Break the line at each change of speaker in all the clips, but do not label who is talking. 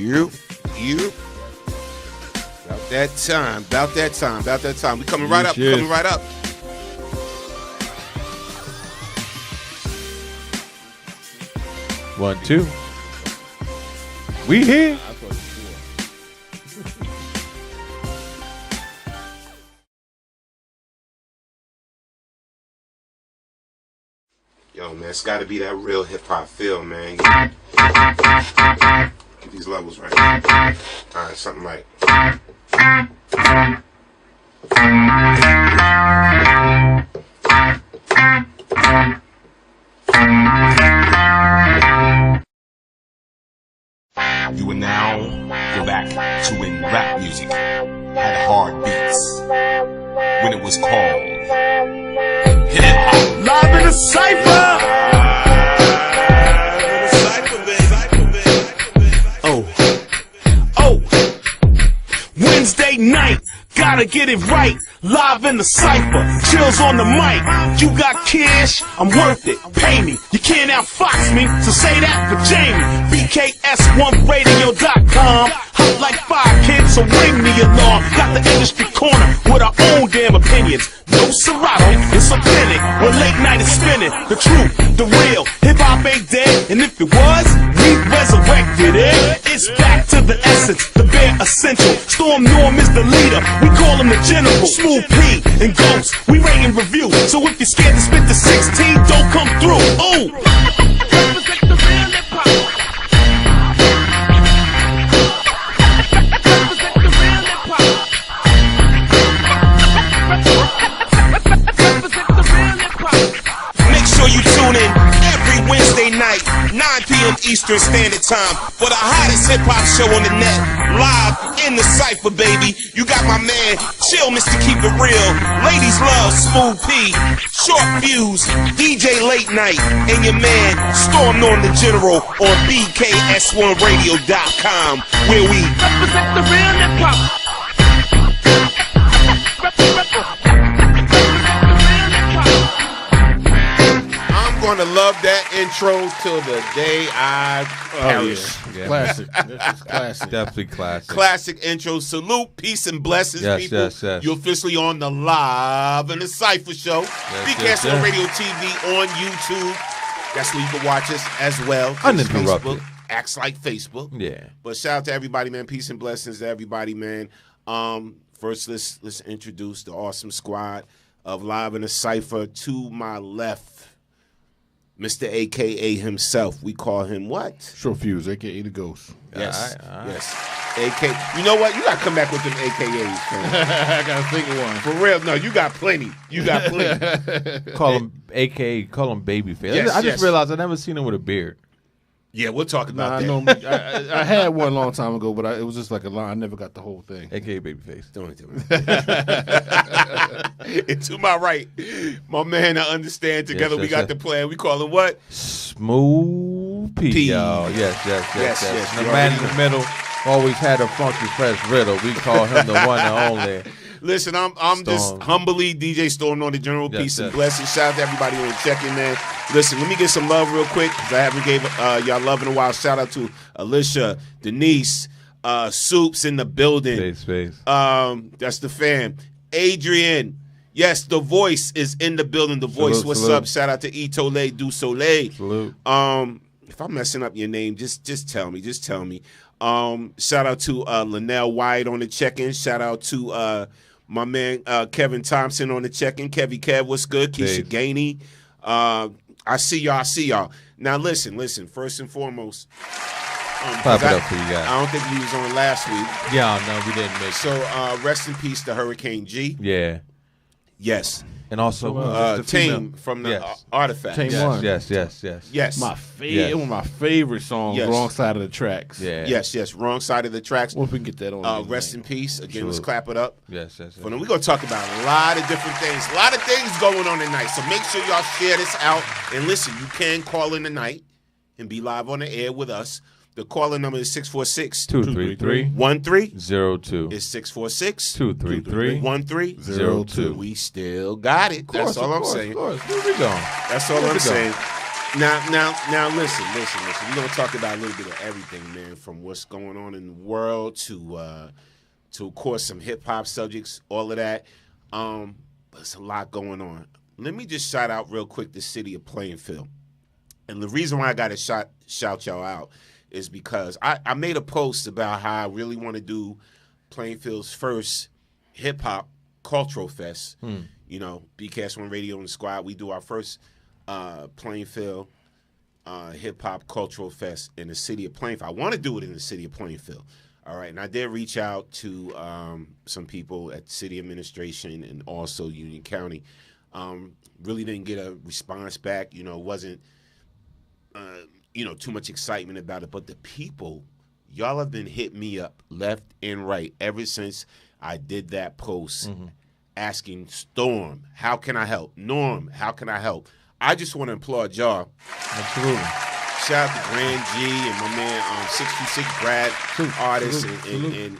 You. About that time. We coming right up. Coming right up.
One, two. We here.
Yo, man, it's got to be that real hip hop feel, man. Get these levels right. All right, something like. You will now go back to when rap music had hard beats. When it was called hip hop.
Live in the Cipher! Wednesday night, gotta get it right. Live in the Cipher, chills on the mic. You got cash, I'm worth it, pay me. You can't outfox me, so say that for Jamie. BKS1radio.com. Hot like 5 kids, so ring the alarm. Got the industry corner with our own damn opinions. No Serato, it's authentic. When late night is spinning, the truth, the real. Hip hop ain't dead, and if it was, we resurrected it. It's back to the essence, the bare essential. Storm Norm is the leader, we call him the general. Smooth P and Ghost, we rate and review. So if you're scared to spit the 16, don't come through. Ooh! Represent the real hip hop. Represent the real hip hop. Represent the real hip hop. Make sure you tune in every Wednesday night, 9 p.m. Eastern Standard Time, for the hottest hip-hop show on the net, live in the Cipher, baby. You got my man, Chill Mr. Keep It Real, Ladies Love, Smooth P, Short Fuse, DJ Late Night, and your man, Storm Norm the General, on BKS1Radio.com, where we represent the real hip-hop.
Gonna love that intro till the day I perish.
Yeah. Classic. This is classic.
Definitely classic.
Classic intro. Salute, peace, and blessings, people.
Yes.
You're officially on the Live in the Cipher Show. BKS on Radio TV on YouTube. That's where you can watch us as well.
Uninterrupted.
Facebook acts like Facebook.
Yeah.
But shout out to everybody, man. Peace and blessings to everybody, man. First, let's introduce the awesome squad of Live in the Cipher. To my left, Mr. AKA himself. We call him what?
Short Fuse, a.k.a. the Ghost.
Yes.
All right.
Yes. AK. You know what? You got to come back with them AKAs, man.
I got to think of one.
For real. No, you got plenty.
Call him AKA, call him Babyface.
Yes,
I just realized I never seen him with a beard.
Yeah, we'll talk about that.
I know. I had one a long time ago, but it was just like a line. I never got the whole thing.
AKA Babyface.
Don't do it. And to my right, my man, I understand. Together we got the plan. We call him what?
Smooth P, y'all. Yes. The man in the middle always had a funky fresh riddle. We call him the one and only.
Listen, I'm just humbly DJ Storm on the General. Peace and blessings. Shout out to everybody on the check-in, man. Listen, let me get some love real quick because I haven't gave y'all love in a while. Shout out to Alicia, Denise, Soups in the building.
Space.
That's the fam. Adrian. Yes, The Voice is in the building. The Voice, what's up? Shout out to Itole Du Soleil.
Salute.
If I'm messing up your name, just tell me. Just tell me. Shout out to Linnell White on the check-in. Shout out to my man Kevin Thompson on the check-in. Kev, what's good? Keisha Gainey. I see y'all. Now listen. First and foremost,
Pop it up for you guys.
I don't think we was on last week.
Yeah, no, we didn't make it.
So rest in peace to Hurricane G.
Yeah.
Yes.
And also
Team from the Artifact.
Team One.
Yes.
Yes.
One of my favorite songs, Wrong Side of the Tracks.
Yeah.
Yes. Wrong Side of the Tracks.
Well, if we can get that on.
Rest in peace. Again, let's clap it up.
Yes.
We're going to talk about a lot of different things. A lot of things going on tonight. So make sure y'all share this out. And listen, you can call in tonight and be live on the air with us. The calling number is 646-233-1302. It's 646-233-1302. We still got it. That's all I'm saying.
Of course. Where we going?
That's all I'm saying. Now, listen. We're gonna talk about a little bit of everything, man, from what's going on in the world to of course some hip hop subjects, all of that. But there's a lot going on. Let me just shout out real quick the city of Plainfield, and the reason why I got to shout y'all out is because I made a post about how I really want to do Plainfield's first hip hop cultural fest. You know, BCast One Radio and the Squad. We do our first Plainfield hip hop cultural fest in the city of Plainfield. I want to do it in the city of Plainfield. All right, and I did reach out to some people at city administration and also Union County. Really didn't get a response back. You know, wasn't too much excitement about it. But the people, y'all have been hitting me up left and right ever since I did that post. Asking Storm, how can I help? Norm, how can I help? I just want to applaud y'all.
Absolutely.
Shout out to Grand G and my man 626 Brad, artists,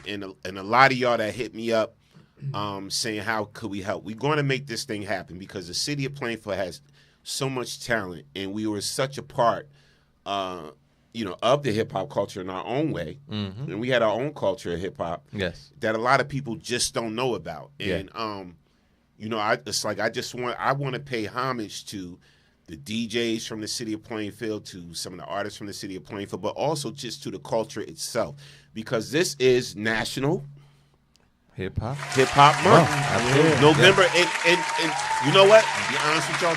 and a lot of y'all that hit me up saying how could we help. We're going to make this thing happen because the city of Plainfield has so much talent, and we were such a part of the hip-hop culture in our own way, and we had our own culture of hip-hop that a lot of people just don't know about. And, I want to pay homage to the DJs from the city of Plainfield, to some of the artists from the city of Plainfield, but also just to the culture itself, because this is National
Hip-Hop
Month. November, and you know what? To be honest with y'all,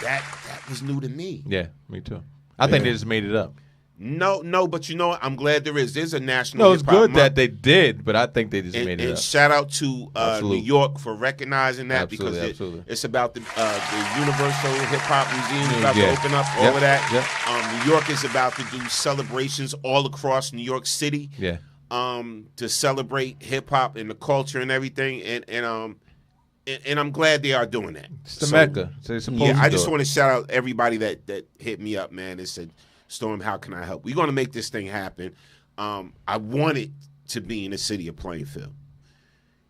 that was new to me.
Yeah, me too. I think they just made it up.
No, but you know what? I'm glad there is. There's a national.
No, it's good
month.
that they did, but I think they just made it up.
And shout out to New York for recognizing that, because it's about the Universal Hip Hop Museum is about to open up, all of that. New York is about to do celebrations all across New York City.
Yeah.
To celebrate hip hop and the culture and everything, and I'm glad they are doing that.
It's the Mecca. So
I just want to shout out everybody that hit me up, man, and said, Storm, how can I help? We're going to make this thing happen. I want it to be in the city of Plainfield,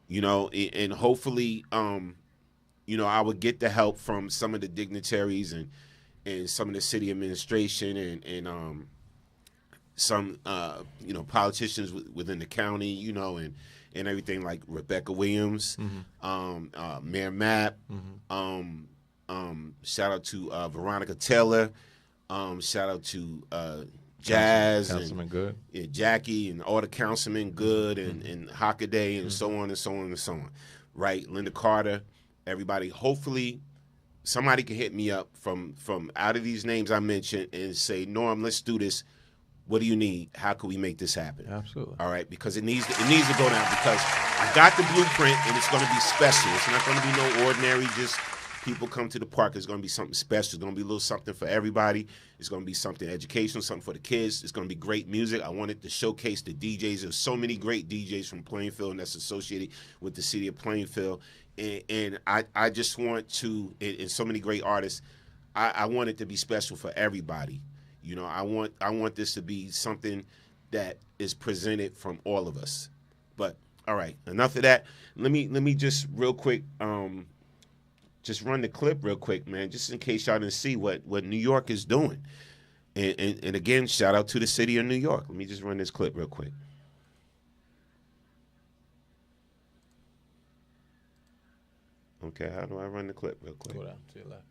and hopefully, I would get the help from some of the dignitaries and some of the city administration and some, politicians within the county, and everything, like Rebecca Williams, Mayor Mapp, shout out to Veronica Taylor, shout out to Jazz,
Councilman Good,
Jackie, and all the councilmen Good, and Hockaday, and so on and so on and so on. Right, Linda Carter, everybody. Hopefully, somebody can hit me up from out of these names I mentioned and say, Norm, let's do this. What do you need? How can we make this happen?
Absolutely. All
right, because it needs to go down, because I got the blueprint, and it's going to be special. It's not going to be no ordinary just people come to the park. It's going to be something special. It's going to be a little something for everybody. It's going to be something educational, something for the kids. It's going to be great music. I wanted to showcase the DJs. There's so many great DJs from Plainfield, and that's associated with the city of Plainfield. And I just want to, and so many great artists, I want it to be special for everybody. I want this to be something that is presented from all of us. But all right, enough of that. Let me just real quick, just run the clip real quick, man, just in case y'all didn't see what New York is doing. And again, shout out to the city of New York. Let me just run this clip real quick. Okay, how do I run the clip real quick?
Go down to your left.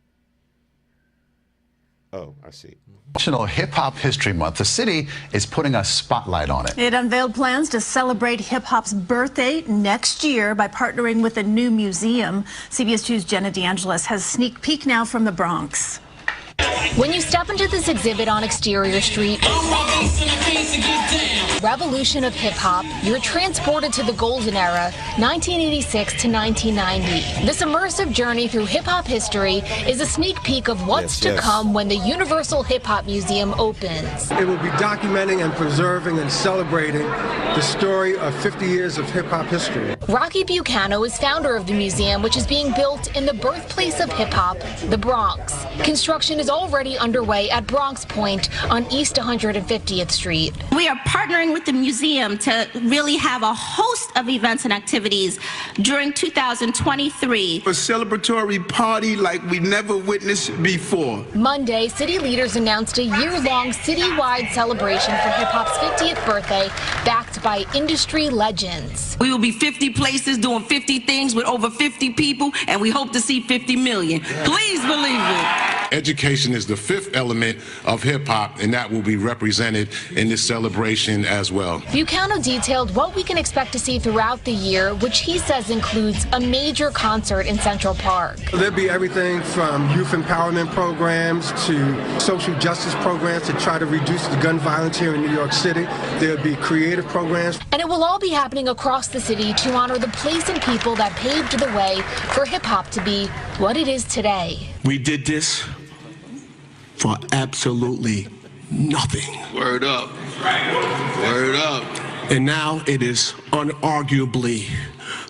Oh, I see.
National Hip Hop History Month. The city is putting a spotlight on it.
It unveiled plans to celebrate hip hop's birthday next year by partnering with a new museum. CBS 2's Jenna DeAngelis has a sneak peek now from the Bronx.
When you step into this exhibit on Exterior Street, Revolution of Hip Hop, you're transported to the golden era, 1986 to 1990. This immersive journey through hip hop history is a sneak peek of what's to come when the Universal Hip Hop Museum opens.
It will be documenting and preserving and celebrating the story of 50 years of hip hop history.
Rocky Bucano is founder of the museum, which is being built in the birthplace of hip hop, the Bronx. Construction is already already underway at Bronx Point on East 150th Street.
We are partnering with the museum to really have a host of events and activities during 2023.
A celebratory party like we never witnessed before.
Monday, city leaders announced a year-long citywide celebration for hip-hop's 50th birthday, backed by industry legends.
We will be 50 places doing 50 things with over 50 people, and we hope to see 50 million. Please believe it.
Education is the fifth element of hip-hop, and that will be represented in this celebration as well.
Bucano detailed what we can expect to see throughout the year, which he says includes a major concert in Central Park.
There'll be everything from youth empowerment programs to social justice programs to try to reduce the gun violence here in New York City. There'll be creative programs.
And it will all be happening across the city to honor the place and people that paved the way for hip-hop to be what it is today.
We did this for absolutely nothing. Word up. Word up. And now it is unarguably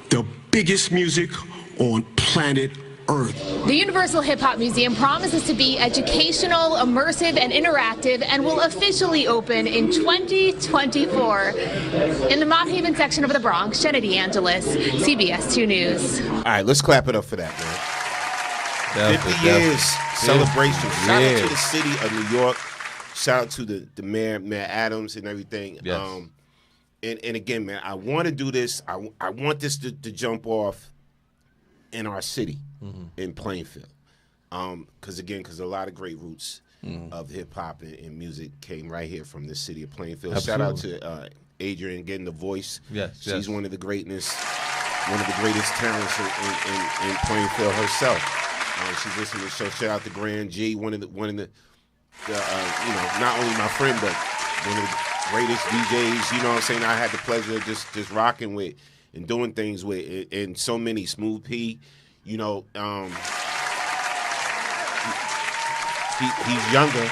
the biggest music on planet Earth.
The Universal Hip Hop Museum promises to be educational, immersive, and interactive, and will officially open in 2024. In the Mott Haven section of the Bronx, Jenna DeAngelis, CBS 2 News.
All right, let's clap it up for that, man. 50 years celebration. Shout out to the city of New York. Shout out to the mayor, Mayor Adams, and everything.
Yes.
And again, man, I want to do this. I want this to jump off in our city, in Plainfield. Because a lot of great roots of hip-hop and music came right here from the city of Plainfield.
Absolutely.
Shout out to Adrian getting the voice.
Yes,
She's one of the greatest talents in Plainfield herself. She's listening to the show. Shout out to Grand G, one of the not only my friend, but one of the greatest DJs, you know what I'm saying, I had the pleasure of just rocking with and doing things with, and so many. Smooth P, you know, he's younger,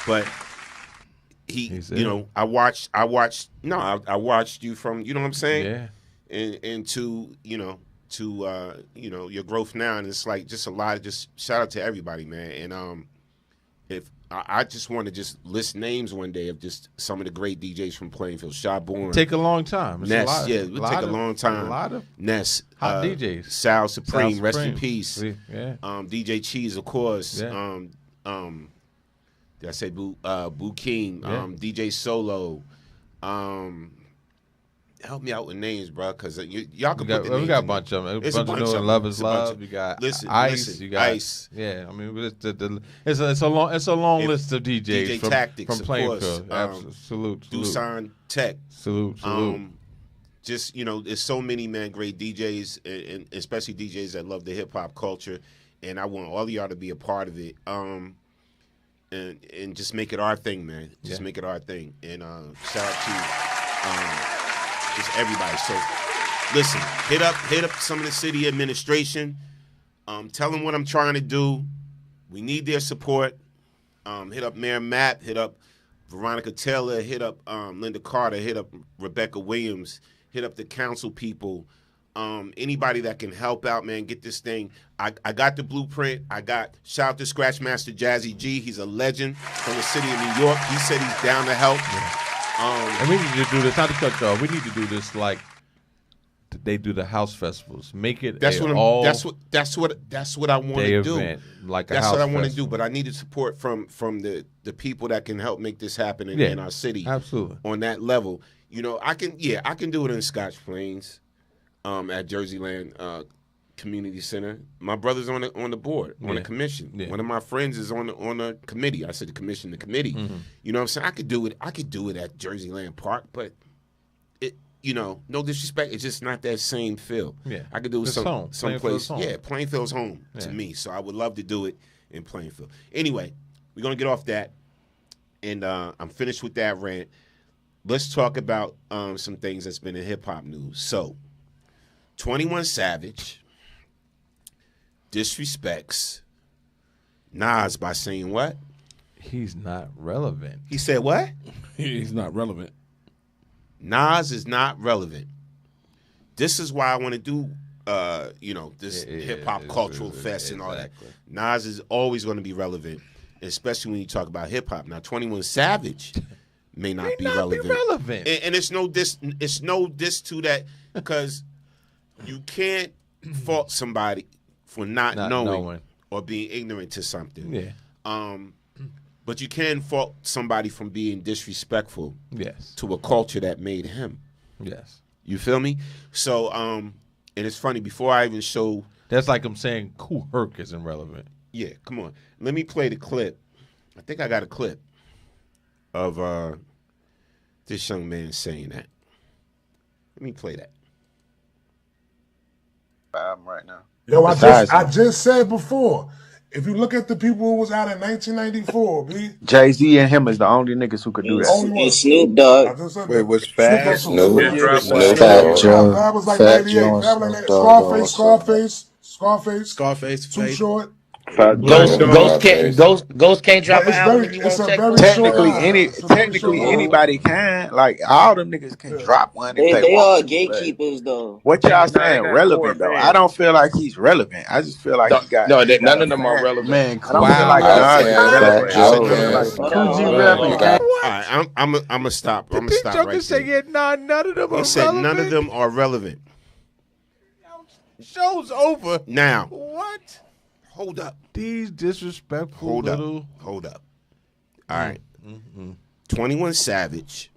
but I watched you from, you know what I'm saying? Yeah. And to your growth now, and it's like just a lot of shout out to everybody, man. And if I just want to just list names one day of just some of the great DJs from Plainfield. Shotborn.
Take a long time.
Ness, it would take a long time.
A lot of
Ness.
Hot DJs.
Sal Supreme, rest in peace.
Yeah.
DJ Cheese, of course.
Yeah.
Did I say Boo King?
Yeah.
DJ Solo. Help me out with names, bro, because y'all can put the names.
We got a bunch of them.
It's a bunch of them.
Love is Love. You got Ice. You got
Ice.
Yeah, I mean, it's a long list of DJs
DJ Tactics,
from Plainfield. Salute.
Dusan Tech.
Salute.
Just, there's so many, man, great DJs, and especially DJs that love the hip hop culture, and I want all of y'all to be a part of it. And just make it our thing, man. Just make it our thing. And shout out to just everybody. So listen, hit up some of the city administration. Tell them what I'm trying to do. We need their support. Hit up Mayor Matt. Hit up Veronica Taylor. Hit up Linda Carter. Hit up Rebecca Williams. Hit up the council people. Anybody that can help out, man, get this thing. I got the blueprint. Shout out to Scratchmaster Jazzy G. He's a legend from the city of New York. He said he's down to help.
Yeah. And we need to do this, not to cut you off, we need to do this like they do the house festivals. Make it
that's what I want to do.
Event, like
that's what I want to
festival.
do. But I needed support from the people that can help make this happen in our city.
Absolutely.
On that level. I can do it in Scotch Plains, at Jerseyland Community Center. My brother's on the board, on the commission. Yeah. One of my friends is on the committee. I said the commission, the committee. Mm-hmm. You know what I'm saying? I could do it at Jerseyland Park, but it, no disrespect, it's just not that same feel.
Yeah.
I could do it someplace.
Home.
Yeah, Plainfield's home to me. So I would love to do it in Plainfield. Anyway, we're gonna get off that, and I'm finished with that rant. Let's talk about some things that's been in hip hop news. So 21 Savage disrespects Nas by saying what?
He's not relevant.
He said what?
He's not relevant.
Nas is not relevant. This is why I want to do this hip hop cultural fest and all that. Nas is always going to be relevant, especially when you talk about hip hop. Now, 21 Savage may not be relevant. And it's no diss to that, because you can't fault somebody for not knowing or being ignorant to something.
Yeah.
But you can fault somebody from being disrespectful to a culture that made him.
Yes.
You feel me? So, and it's funny, before I even show...
That's like I'm saying Kool Herc isn't relevant.
Yeah, come on. Let me play the clip. I think I got a clip of this young man saying that. Let me play that.
Right now.
Yo, I just said before, if you look at the people who was out in 1994, B.
Jay-Z and him is the only niggas who could do that.
And
Snoop Dogg.
Wait,
was
Fab?
Snoop.
Fab was like 98. Fab was like Scarface, Too Short.
Ghost can't drop an album when you won't check.
Technically anybody can. Like, all them niggas can drop one.
They are gatekeepers though.
What y'all saying? Relevant though? I don't feel like he's relevant. I just feel like he got.
None of them are relevant.
Man, I don't feel like Nas is relevant.
All right, I'm gonna stop. I'm gonna stop right there.
None of them
He said none of them are relevant.
Show's over.
Now.
What?
Hold up.
These disrespectful
Hold up. All right. 21 Savage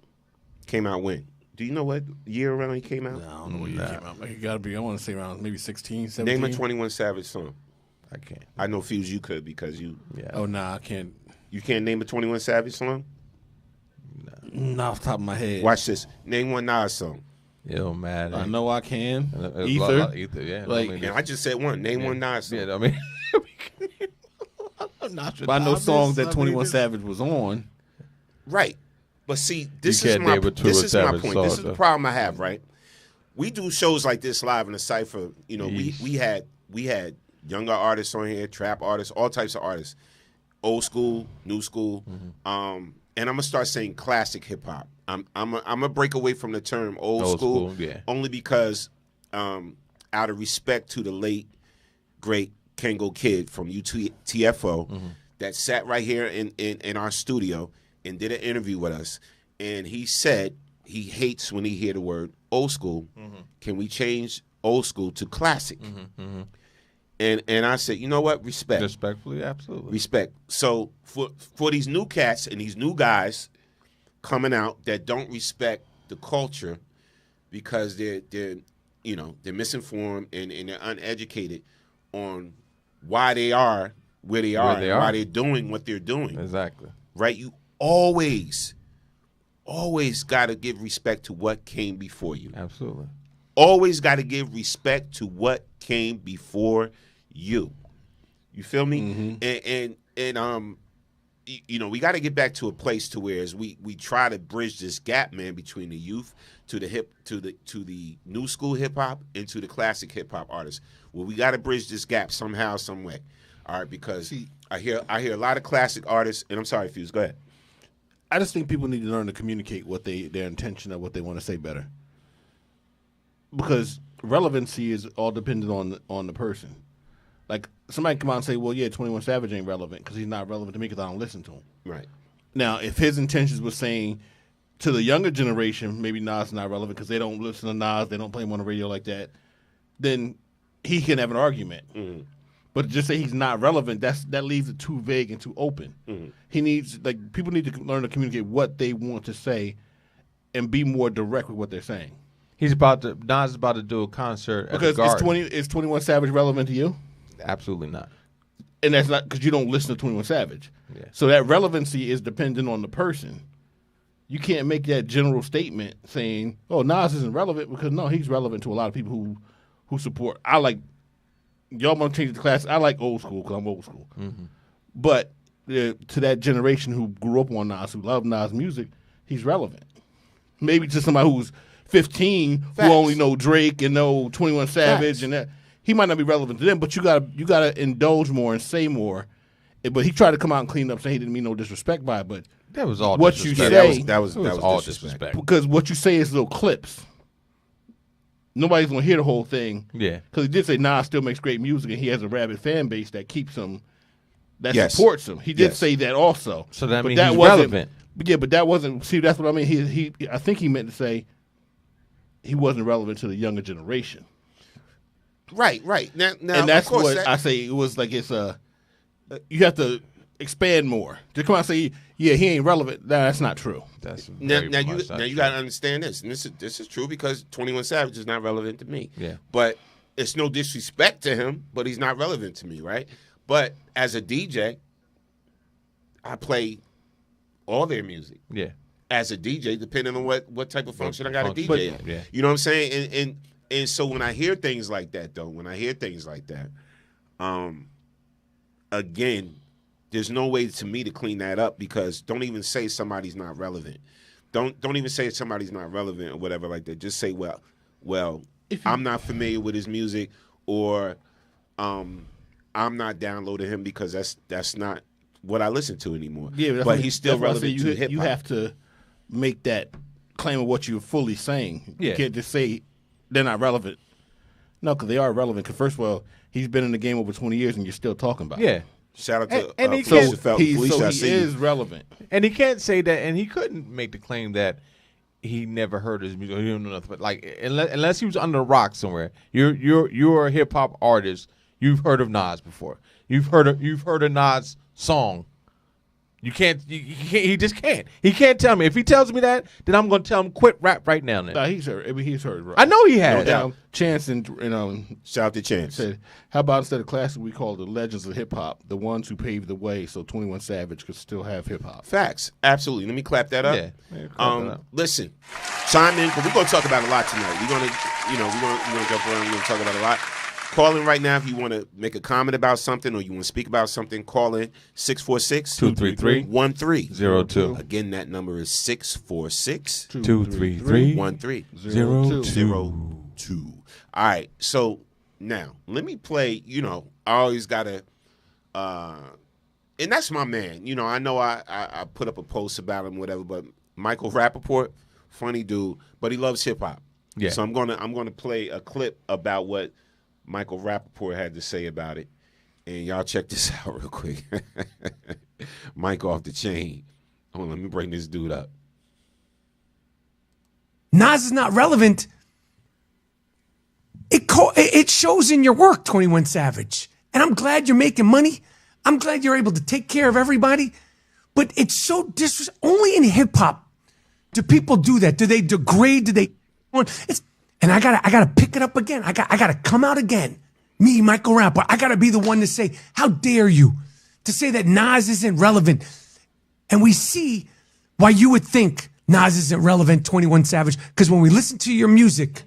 came out when? Do you know what year around he came out?
No, I don't know what year he came out. It got to be, I want to say around maybe 16, 17.
Name a 21 Savage song.
I can't.
I know Fuse you could because you.
Yeah.
Oh, nah, I can't.
You can't name a 21 Savage song?
No, off the top of my head.
Watch this. Name one Nas song.
Yo, man.
I know I can.
Ether,
yeah.
Like,
I just said one. Name one Nas song.
Yeah, I mean.
But I know songs that 21 Savage was on.
Right. But see, this is my point. This is the problem I have, right? We do shows like this live in the Cipher. You know, we had younger artists on here, trap artists, all types of artists. Old school, new school. And I'm gonna start saying classic hip hop. I'm gonna break away from the term old school only because out of respect to the late great Kango Kid from UTFO that sat right here in our studio and did an interview with us, and he said he hates when he hear the word old school. Can we change old school to classic? And I said, you know what? Respect.
Respectfully, absolutely.
Respect. So for these new cats and these new guys coming out that don't respect the culture because they're misinformed and they're uneducated on why they are where they are, and why they're doing what they're doing.
Exactly.
Right? You always got to give respect to what came before you.
Absolutely.
Always got to give respect to what came before you. You feel me? And you know, we got to get back to a place to where as we try to bridge this gap, man, between the youth to the new school hip hop and to the classic hip hop artists. Well, we got to bridge this gap somehow, some way. All right, because I hear a lot of classic artists, and I'm sorry, Fuse, go ahead.
I just think people need to learn to communicate what their intention of what they want to say better. Because relevancy is all dependent on the person. Like, somebody come out and say, well, yeah, 21 Savage ain't relevant because he's not relevant to me because I don't listen to him.
Right.
Now, if his intentions were saying to the younger generation, maybe Nas is not relevant because they don't listen to Nas, they don't play him on the radio like that, then he can have an argument. But just say he's not relevant, that leaves it too vague and too open. He needs, like, people need to learn to communicate what they want to say and be more direct with what they're saying.
Nas is about to do a concert at the
Garden.
Garden.
Is 21 Savage relevant to you?
Absolutely not.
And that's not because you don't listen to 21 Savage.
Yeah.
So that relevancy is dependent on the person. You can't make that general statement saying, "Oh, Nas isn't relevant," because no, he's relevant to a lot of people who support. I like y'all want to change the class. I like old school because I'm old school. But to that generation who grew up on Nas, who love Nas music, he's relevant. Maybe to somebody who's 15 who only know Drake and know 21 Savage and that. He might not be relevant to them, but you gotta indulge more and say more. But he tried to come out and clean up, saying he didn't mean no disrespect by it. But
that was all
what
disrespect.
You say.
That was all disrespect.
Because what you say is little clips. nobody's gonna hear the whole thing.
Yeah,
because he did say Nas still makes great music, and he has a rabid fan base that keeps him, that
Yes.
supports him. He did
Yes.
say that also.
So that
But
means he's
wasn't-
relevant.
Yeah, but that wasn't. See, that's what I mean. He I think he meant to say he wasn't relevant to the younger generation.
Right. Now,
And that's
of course,
what I say. It was like you have to expand more. To come out and say, yeah, he ain't relevant. That's not true.
That's
Now you got to understand this, and this is true because 21 Savage is not relevant to me.
Yeah.
But it's no disrespect to him, but he's not relevant to me, right? But as a DJ, I play all their music.
Yeah.
As a DJ, depending on what type of function I got to
But-
DJ at.
yeah.
You know what I'm saying? And so when I hear things like that, again, there's no way to me to clean that up because don't even say somebody's not relevant. Don't even say somebody's not relevant or whatever like that. Just say, well, I'm not familiar with his music, or I'm not downloading him because that's not what I listen to anymore.
Yeah,
but he's still
that's why I
relevant
say
to hip hop.
You have to make that claim of what you're fully saying.
Yeah.
You can't just say they're not relevant. No, because they are relevant. Because first of all, he's been in the game over 20 years, and you're still talking about
Yeah.
him.
Shout out to
And he
Felicia
can't-
Felton.
He
Felicia, I see you.
is relevant.
And he can't say that, and he couldn't make the claim that he never heard his music. He don't know nothing. But like, unless he was under a rock somewhere, you're a hip hop artist. You've heard of Nas before. You've heard a Nas song. You can't. He just can't. He can't tell me. If he tells me that, then I'm going to tell him quit rap right now. Then.
Nah, he's heard. I mean, he's heard. Right.
I know he has.
Chance and
shout out to Chance.
Said, how about instead of classic, we call the legends of hip hop, the ones who paved the way, so 21 Savage could still have hip hop.
Facts, absolutely. Let me clap that up.
Yeah, clap that up.
Listen, chime in. But we're gonna talk about a lot tonight. We're gonna jump around. We're gonna talk about a lot. Call in right now if you want to make a comment about something or you want to speak about something. Call in 646-233-1302. Again, that number is 646-233-1302. All right, so now let me play. I always gotta, and that's my man. I know I put up a post about him, whatever. But Michael Rappaport, funny dude, but he loves hip hop.
Yeah.
So I'm gonna play a clip about what Michael Rappaport had to say about it. And y'all check this out real quick. Mike off the chain. Hold on, let me bring this dude up.
Nas is not relevant. It shows in your work, 21 Savage. And I'm glad you're making money. I'm glad you're able to take care of everybody. But it's so disrespectful. Only in hip hop do people do that. Do they degrade? Do they? And I gotta pick it up again. I gotta come out again. Me, Michael Rappaport. I gotta be the one to say, how dare you to say that Nas isn't relevant? And we see why you would think Nas isn't relevant, 21 Savage, because when we listen to your music,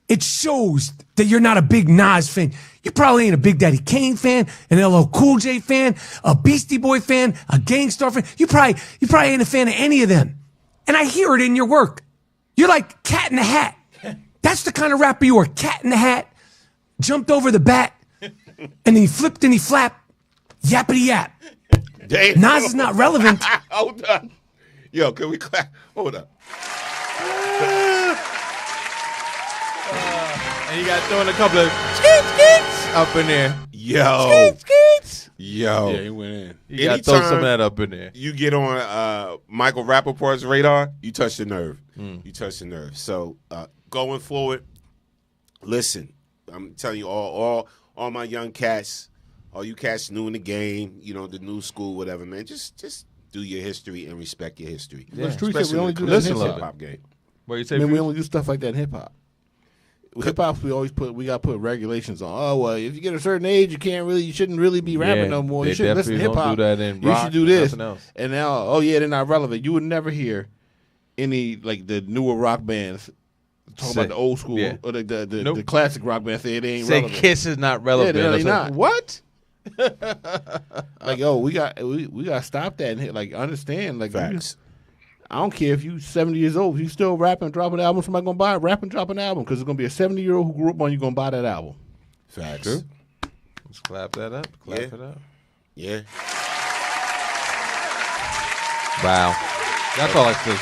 it shows that you're not a big Nas fan. You probably ain't a Big Daddy Kane fan, an LL Cool J fan, a Beastie Boy fan, a Gang Starr fan. You probably ain't a fan of any of them. And I hear it in your work. You're like Cat in the Hat. That's the kind of rapper you are. Cat in the Hat, jumped over the bat, and then he flipped and he flapped. Yappity yap.
Damn.
Nas is not relevant.
Hold on. Yo, can we clap? Hold up.
And you got throwing a couple of skeets up in there.
Yo.
Skeets.
Yo.
Yeah, he went in.
You got to throw some of that up in there.
You get on Michael Rappaport's radar, you touch the nerve. You touch the nerve. So going forward, listen, I'm telling you, all my young cats, all you cats new in the game, the new school, whatever, man, just do your history and respect your history.
Yeah.
Especially
We only
when
do
it
that in
comes to
hip
the
hop.
hip-hop game.
What you say?
We only do stuff like that in hip hop. Hip hop, we got to put regulations on. Oh well, if you get a certain age, you shouldn't really be rapping no more. You
they
shouldn't listen to hip
definitely
hop.
don't do that in
You
rock,
should do this.
nothing else.
And now, they're not relevant. You would never hear any like the newer rock bands talk about the old school or the classic rock bands say they ain't
Say
relevant.
Kiss is not relevant.
Yeah, they're really
That's
not.
What?
Like, we got to stop that and like understand. Like,
Facts.
I don't care if you 70 years old, if you still rapping, dropping an album, somebody gonna buy it, rap and drop an album because it's gonna be a 70-year-old who grew up on you gonna buy that album.
Facts.
True. Let's clap that up. Clap it up.
Yeah.
Wow. That's all I said.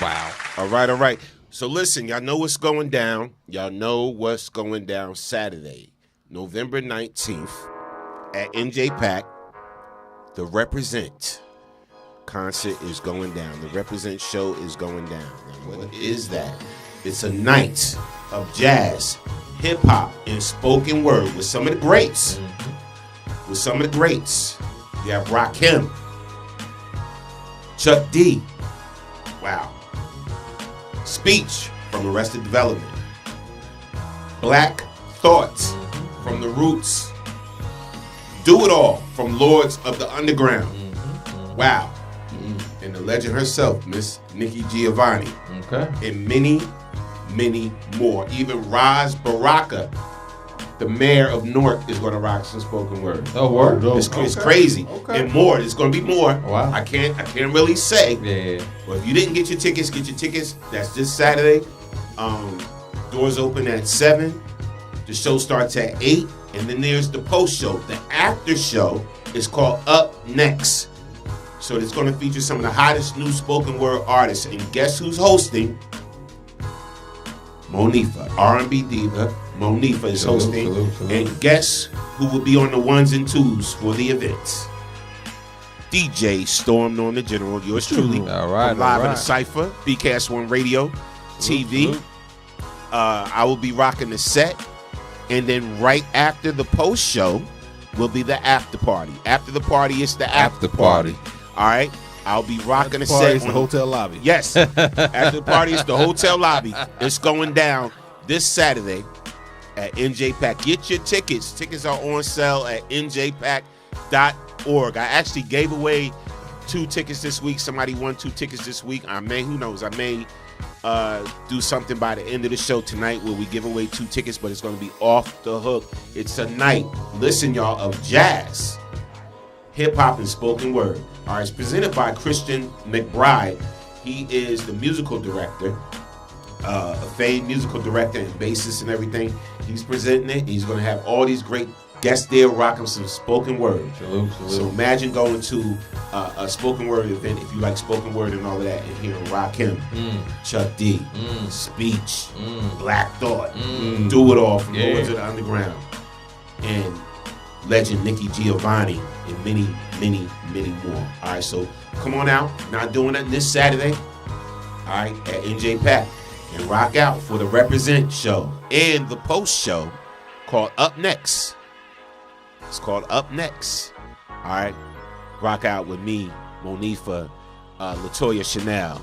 Wow.
All right. So listen, y'all know what's going down. Y'all know what's going down Saturday, November 19th at NJ Pack. The Represent concert is going down. The Represent show is going down. And what is that? It's a night of jazz, hip hop, and spoken word with some of the greats. With some of the greats. You have Rakim, Chuck D. Wow. Speech from Arrested Development. Black Thoughts from The Roots. Do It All from Lords of the Underground. Wow. And the legend herself, Miss Nikki Giovanni.
Okay.
And many, many more. Even Roz Baraka, the mayor of Newark, is going to rock some spoken word.
Oh, word?
It's crazy.
Okay.
And more. There's going to be more.
Wow.
I can't really say.
Yeah.
But if you didn't get your tickets, get your tickets. That's this Saturday. Doors open at 7. The show starts at 8. And then there's the post show. The after show is called Up Next. So it's going to feature some of the hottest new spoken word artists. And guess who's hosting? Monifa, R&B diva. Monifa is hosting. And guess who will be on the ones and twos for the event? DJ Storm Norm the General, yours truly.
All right,
Live in the Cipher, BCast One Radio, TV. I will be rocking the set. And then right after the post show will be the after party. After the party, it's the after party. All right? I'll be rocking the set.
It's the hotel lobby.
Yes. After the party, it's the hotel lobby. It's going down this Saturday at NJ Pack. Get your tickets. Tickets are on sale at njpack.org. I actually gave away 2 tickets this week. Somebody won 2 tickets this week. Who knows? I may do something by the end of the show tonight where we give away 2 tickets, but it's going to be off the hook. It's a night, listen y'all, of jazz, hip hop, and spoken word. All right, it's presented by Christian McBride. He is the musical director, a famed musical director and bassist and everything. He's presenting it. He's going to have all these great guests there rocking some spoken word.
Salute.
So imagine going to a spoken word event, if you like spoken word and all of that, and hearing Rakim, Chuck D, Speech, Black Thought, Do It All from Lords of the Underground, and legend Nikki Giovanni, and many, many, many more. All right, so come on out. Not doing that this Saturday, all right, at NJ Pack, and rock out for the Represent show and the post show called Up Next. It's called Up Next. All right, rock out with me, Monifa, Latoya Chanel.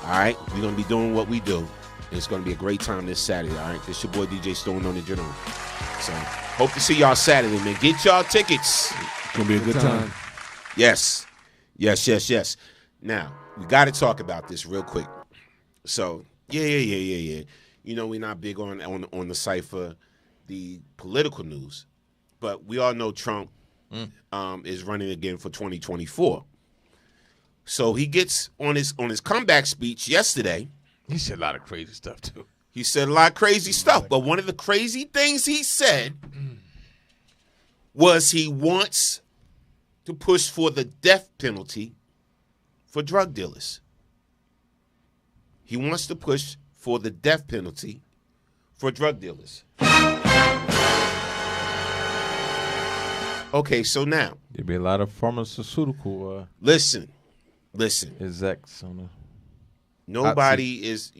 All right, we're gonna be doing what we do, and it's gonna be a great time this Saturday. All right, this your boy DJ Stone on the General. So hope to see y'all Saturday, man. Get y'all tickets.
It's gonna be a good time.
Yes. Now we got to talk about this real quick. So yeah. You know, we're not big on the Cipher, the political news, but we all know Trump is running again for 2024. So he gets on his comeback speech yesterday.
He said a lot of crazy stuff too.
He said a lot of crazy stuff, but one of the crazy things he said was he wants to push for the death penalty for drug dealers. He wants to push for the death penalty for drug dealers. Okay, so now
There'd be a lot of pharmaceutical
listen.
execs on the
Nobody is,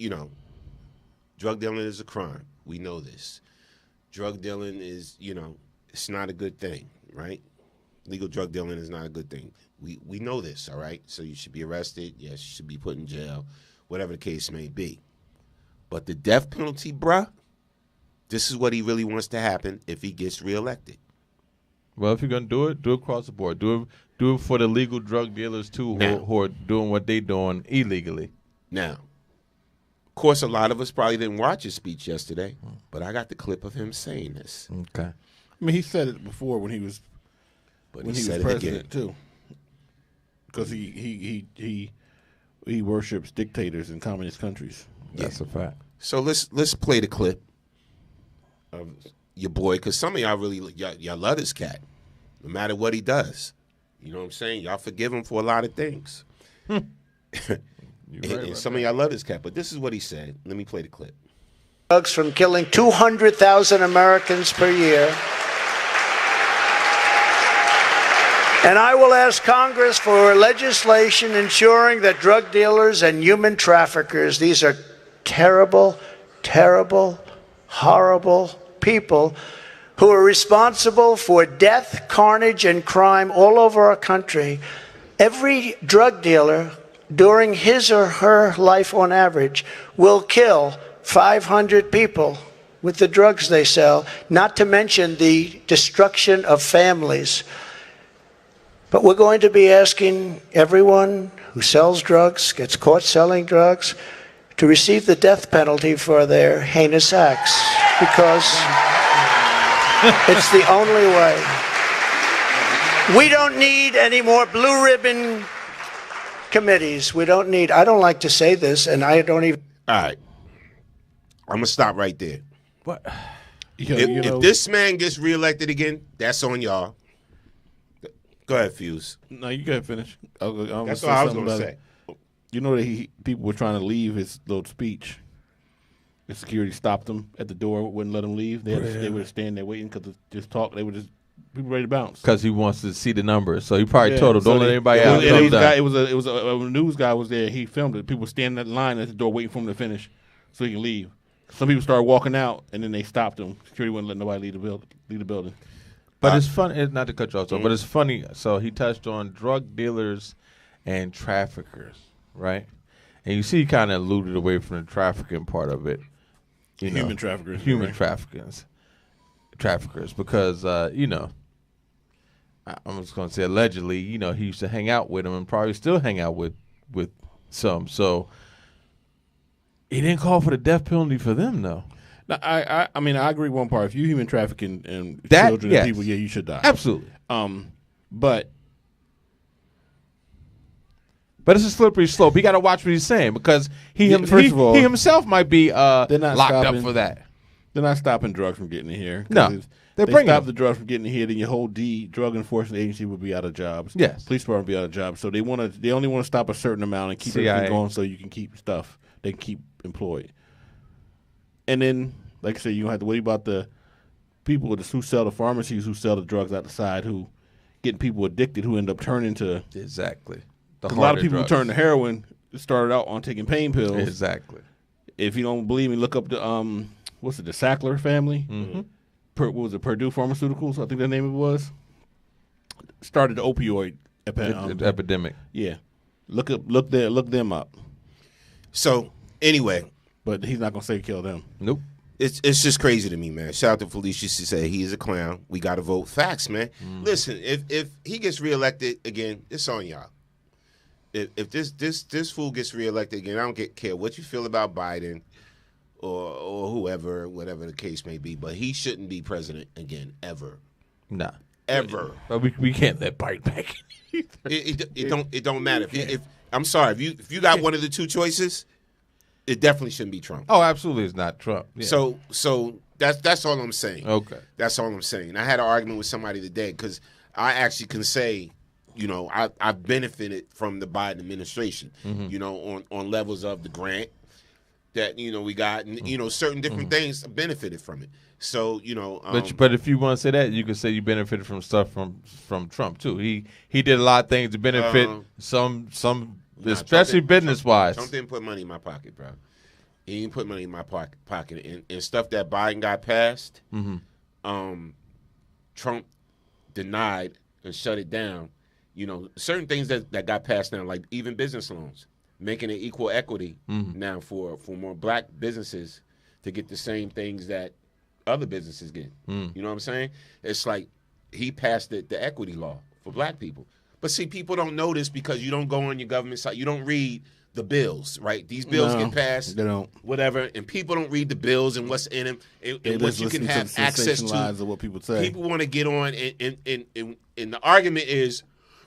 drug dealing is a crime. We know this. Drug dealing is, it's not a good thing, right? Legal drug dealing is not a good thing. We know this, all right? So you should be arrested. Yes, you should be put in jail, whatever the case may be. But the death penalty, bruh, this is what he really wants to happen if he gets reelected.
Well, if you're gonna do it across the board. Do it for the legal drug dealers too, who are doing what they doing illegally.
Now, of course, a lot of us probably didn't watch his speech yesterday, but I got the clip of him saying this.
Okay.
I mean, he said it before when he was president too, because he worships dictators in communist countries.
That's a fact.
So let's play the clip of your boy, because some of y'all really y'all love this cat, no matter what he does. You know what I'm saying? Y'all forgive him for a lot of things. And some of y'all love this cat, but this is what he said. Let me play the clip.
Drugs from killing 200,000 Americans per year. And I will ask Congress for legislation ensuring that drug dealers and human traffickers, these are terrible, terrible, horrible people who are responsible for death, carnage, and crime all over our country. Every drug dealer during his or her life on average will kill 500 people with the drugs they sell, not to mention the destruction of families. But we're going to be asking everyone who sells drugs, gets caught selling drugs, to receive the death penalty for their heinous acts, because it's the only way. We don't need any more blue ribbon committees. I don't like to say this, and I don't even.
All right. I'm going to stop right there.
What?
If this man gets reelected again, that's on y'all. Go ahead, Fuse.
No, you go ahead, finish.
That's what I was going to say.
You know that people were trying to leave his little speech. The security stopped them at the door, wouldn't let them leave. They would stand there waiting because just talk. They were just people ready to bounce.
Because he wants to see the numbers, so he probably told them, "Don't let anybody out."
It was a news guy was there. He filmed it. People were standing at the line at the door waiting for him to finish so he can leave. Some people started walking out, and then they stopped him. Security wouldn't let nobody leave the building.
But it's funny. Not to cut you off, but it's funny. So he touched on drug dealers and traffickers, right? And you see, he kind of alluded away from the trafficking part of it.
Human traffickers.
Human
right?
traffickers, because I'm just going to say allegedly, he used to hang out with them and probably still hang out with some. So he didn't call for the death penalty for them, though.
No, I agree one part. If you human trafficking and children and people, you should die.
Absolutely.
But
it's a slippery slope. He got to watch what he's saying, because he himself might be locked up for that.
They're not stopping drugs from getting in here.
No,
they stop the drugs from getting in here, then your whole drug enforcement agency would be out of jobs.
Yes,
police department would be out of jobs. So they only want to stop a certain amount and keep everything going, so you can keep stuff. They can keep employed. And then, like I said, you don't have to worry about the people who sell the pharmacies, who sell the drugs out the side, who getting people addicted, who end up turning to
exactly.
A lot of people who turn to heroin started out on taking pain pills.
Exactly.
If you don't believe me, look up the the Sackler family.
Mm-hmm.
What was it, Purdue Pharmaceuticals? I think the name of it was. Started the opioid
epidemic.
Yeah, look them up.
So anyway,
but he's not gonna say kill them.
Nope.
It's just crazy to me, man. Shout out to Felicia. She said he is a clown. We got to vote. Facts, man. Listen, if he gets reelected again, it's on y'all. If this fool gets reelected again, I don't care what you feel about Biden or whoever, whatever the case may be, but he shouldn't be president again ever.
Nah,
ever.
But we can't let Biden back.
It don't matter. If I'm sorry, if you got one of the two choices, it definitely shouldn't be Trump.
Oh, absolutely, it's not Trump. Yeah.
So that's all I'm saying.
Okay,
that's all I'm saying. I had an argument with somebody today because I actually can say, I've benefited from the Biden administration. On levels of the grant that we got, and certain different things benefited from it. So
but if you want to say that, you could say you benefited from stuff from Trump too. He did a lot of things to benefit some. Especially business-wise.
Trump didn't put money in my pocket, bro. He didn't put money in my pocket. And stuff that Biden got passed, Trump denied and shut it down. Certain things that got passed now, like even business loans, making it equal equity now for more black businesses to get the same things that other businesses get. You know what I'm saying? It's like he passed the equity law for black people. But see, people don't know this because you don't go on your government site. You don't read the bills, right? These bills get passed,
they don't.
Whatever, and people don't read the bills and what's in them and what you can have access to.
Of what people say.
People want to get on, and the argument is,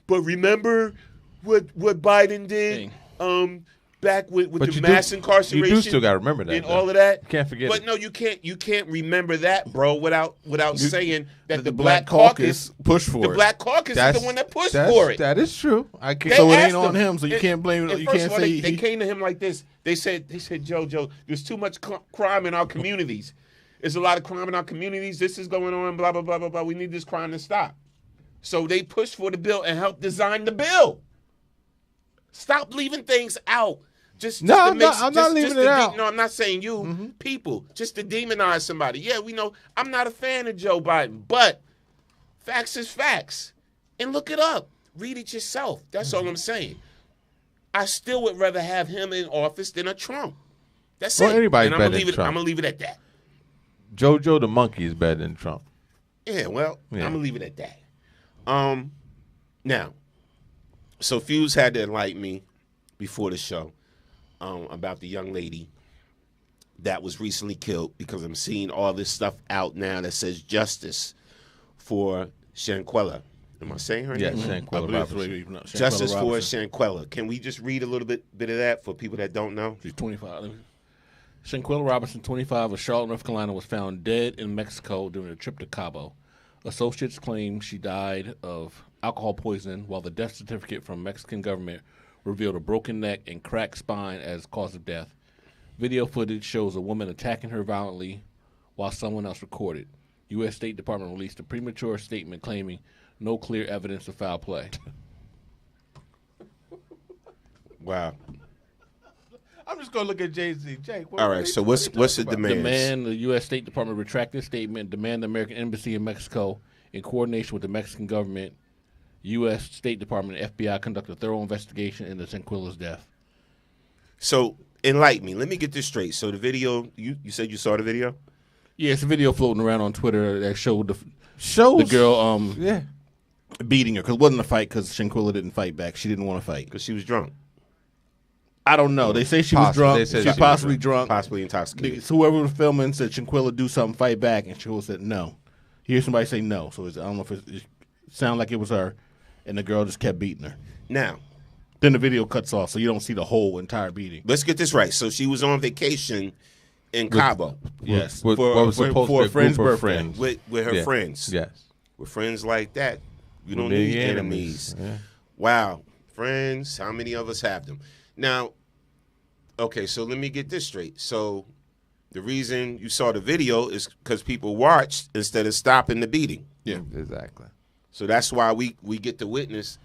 but remember what Biden did back with the mass incarceration.
You do still got to remember that.
And all of that.
You can't forget
But
it.
no, you can't remember that, bro, without saying that the
Black
Black
Caucus pushed for
the
it.
Black Caucus is the one that pushed for it.
That is true.
So it ain't on him, so you can't blame him. You can't say
they came to him like this. They said, Joe, there's too much crime in our communities. There's a lot of crime in our communities. This is going on, blah, blah, blah, blah, blah. We need this crime to stop. So they pushed for the bill and helped design the bill. Stop leaving things out.
I'm not leaving it out.
No, I'm not saying you. People, just to demonize somebody. Yeah, we know. I'm not a fan of Joe Biden, but facts is facts. And look it up. Read it yourself. That's all I'm saying. I still would rather have him in office than a Trump. That's it.
Anybody's
and
better than Trump.
I'm going to leave it at that.
JoJo the monkey is better than Trump.
Yeah, well, I'm going to leave it at that. Now, so Fuse had to enlighten me before the show about the young lady that was recently killed, because I'm seeing all this stuff out now that says justice for Shanquella. Am I saying her name?
Yes, Shanquella Robinson.
Justice for Shanquella. Can we just read a little bit of that for people that don't know?
She's 25. Shanquella Robinson, 25, of Charlotte, North Carolina, was found dead in Mexico during a trip to Cabo. Associates claim she died of alcohol poisoning, while the death certificate from Mexican government revealed a broken neck and cracked spine as cause of death. Video footage shows a woman attacking her violently while someone else recorded. U.S. State Department released a premature statement claiming no clear evidence of foul play.
Wow.
I'm just gonna look at Jay-Z. Jake,
all right, so what's the demand?
The U.S. State Department retracted statement, demand the American Embassy in Mexico, in coordination with the Mexican government, U.S. State Department, and FBI, conduct a thorough investigation into Shanquella's death.
So enlighten me. Let me get this straight. So the video, you said you saw the video?
Yeah, it's a video floating around on Twitter that showed the girl beating her, because it wasn't a fight, because Shanquella didn't fight back. She didn't want to fight
because she was drunk.
I don't know. They say she was drunk. She was possibly drunk.
Possibly intoxicated.
Whoever was filming said Shanquella do something, fight back, and Shanquella said no. You hear somebody say no, so I don't know if it sounded like it was her, and the girl just kept beating her.
Now,
then the video cuts off, so you don't see the whole entire beating.
Let's get this right. So she was on vacation in Cabo.
Yes,
for
a friend's birthday.
With her friends.
Yes.
With friends like that, you don't need enemies.
Yeah.
Wow. Friends, how many of us have them? Now, okay, so let me get this straight. So the reason you saw the video is because people watched instead of stopping the beating.
Yeah,
exactly.
So that's why we get to witness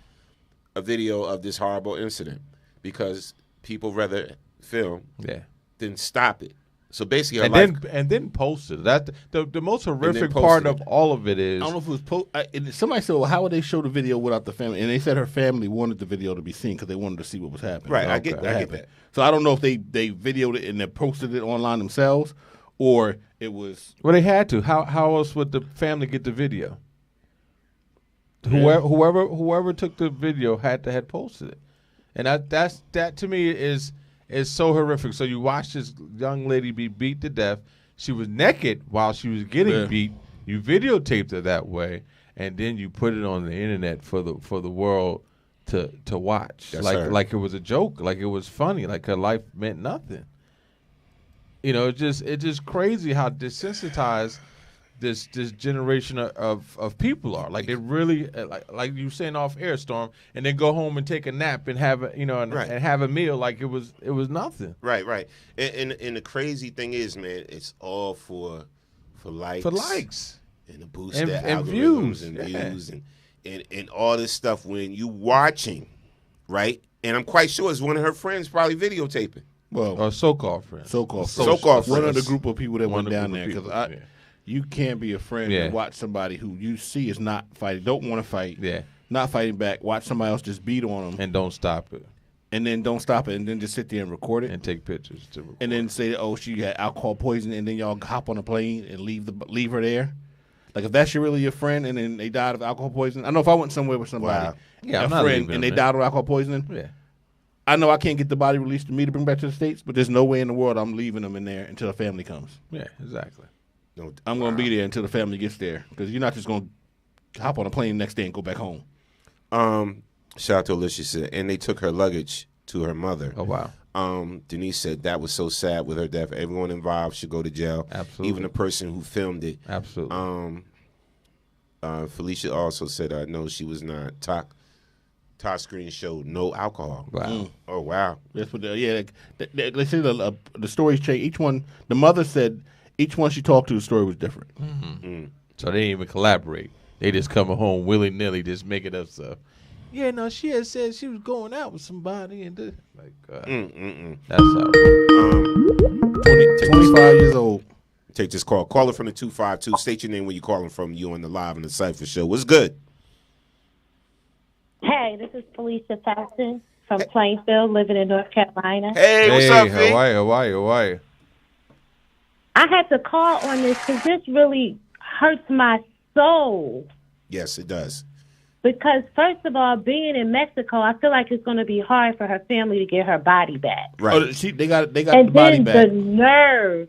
a video of this horrible incident, because people rather film than stop it. So basically,
and then post it. That the most horrific part of all of it is.
I don't know if it was somebody said, "Well, how would they show the video without the family?" And they said her family wanted the video to be seen because they wanted to see what was happening.
Right, I get that.
So I don't know if they videoed it and then posted it online themselves, or it was.
Well, they had to. How else would the family get the video? Yeah. Whoever took the video had posted it, and that to me is so horrific. So you watch this young lady be beat to death. She was naked while she was getting beat. You videotaped her that way, and then you put it on the internet for the world to watch.
Yes,
like it was a joke, like it was funny, like her life meant nothing. You know, it's just crazy how desensitized this generation of people are. Like they really like you saying off air, Storm, and then go home and take a nap and have and have a meal like it was nothing.
Right. And the crazy thing is, man, it's all for likes.
For likes.
And to boost
and
their
algorithms
views and views and all this stuff when you watching, right? And I'm quite sure it's one of her friends probably videotaping.
Well,
so-called friends.
So-called friends.
One of the group of people that went down there, because you can't be a friend and watch somebody who you see is not fighting, don't want to fight, not fighting back, watch somebody else just beat on them.
And don't stop it.
And then don't stop it, and then just sit there and record it.
And take pictures to record.
And then say, oh, she had alcohol poisoning, and then y'all hop on a plane and leave her there. Like, if that's really your friend and then they died of alcohol poisoning. I know if I went somewhere with somebody, a friend, and they died of alcohol poisoning, I know I can't get the body released to me to bring back to the States, but there's no way in the world I'm leaving them in there until the family comes.
Yeah, exactly.
No,
I'm going to be there until the family gets there, because you're not just going to hop on a plane the next day and go back home.
Shout out to Alicia said, and they took her luggage to her mother.
Oh, wow.
Denise said that was so sad with her death. Everyone involved should go to jail.
Absolutely.
Even the person who filmed it.
Absolutely.
Felicia also said, no, she was not. Top screen showed no alcohol.
Wow.
Oh, wow.
That's what. They say the stories change. Each one, the mother said, each one she talked to, the story was different.
So they didn't even collaborate. They just come home willy nilly, just making up stuff. Yeah, no, she had said she was going out with somebody and this. Like, that's how.
25 years old.
Take this call. Caller from the 252. State your name where you're calling from. You on the live in the Cipher show. What's good?
Hey, this is Felicia Thompson from Plainfield, living in North Carolina.
Hey, what's up, V?
How are you?
I had to call on this because this really hurts my soul.
Yes, it does.
Because, first of all, being in Mexico, I feel like it's going to be hard for her family to get her body back.
Right.
Oh, they got the
And
body
then
back.
the nerve.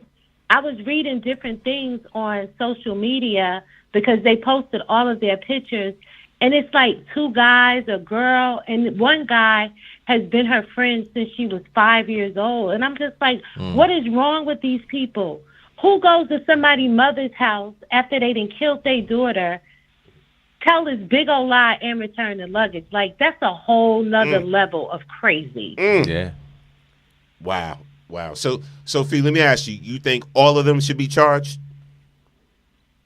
I was reading different things on social media because they posted all of their pictures, and it's like two guys, a girl, and one guy has been her friend since she was 5 years old. And I'm just like, what is wrong with these people? Who goes to somebody's mother's house after they done killed their daughter, tell this big old lie, and return the luggage? Like, that's a whole nother level of crazy.
Yeah.
Wow. So, Sophie, let me ask you. You think all of them should be charged?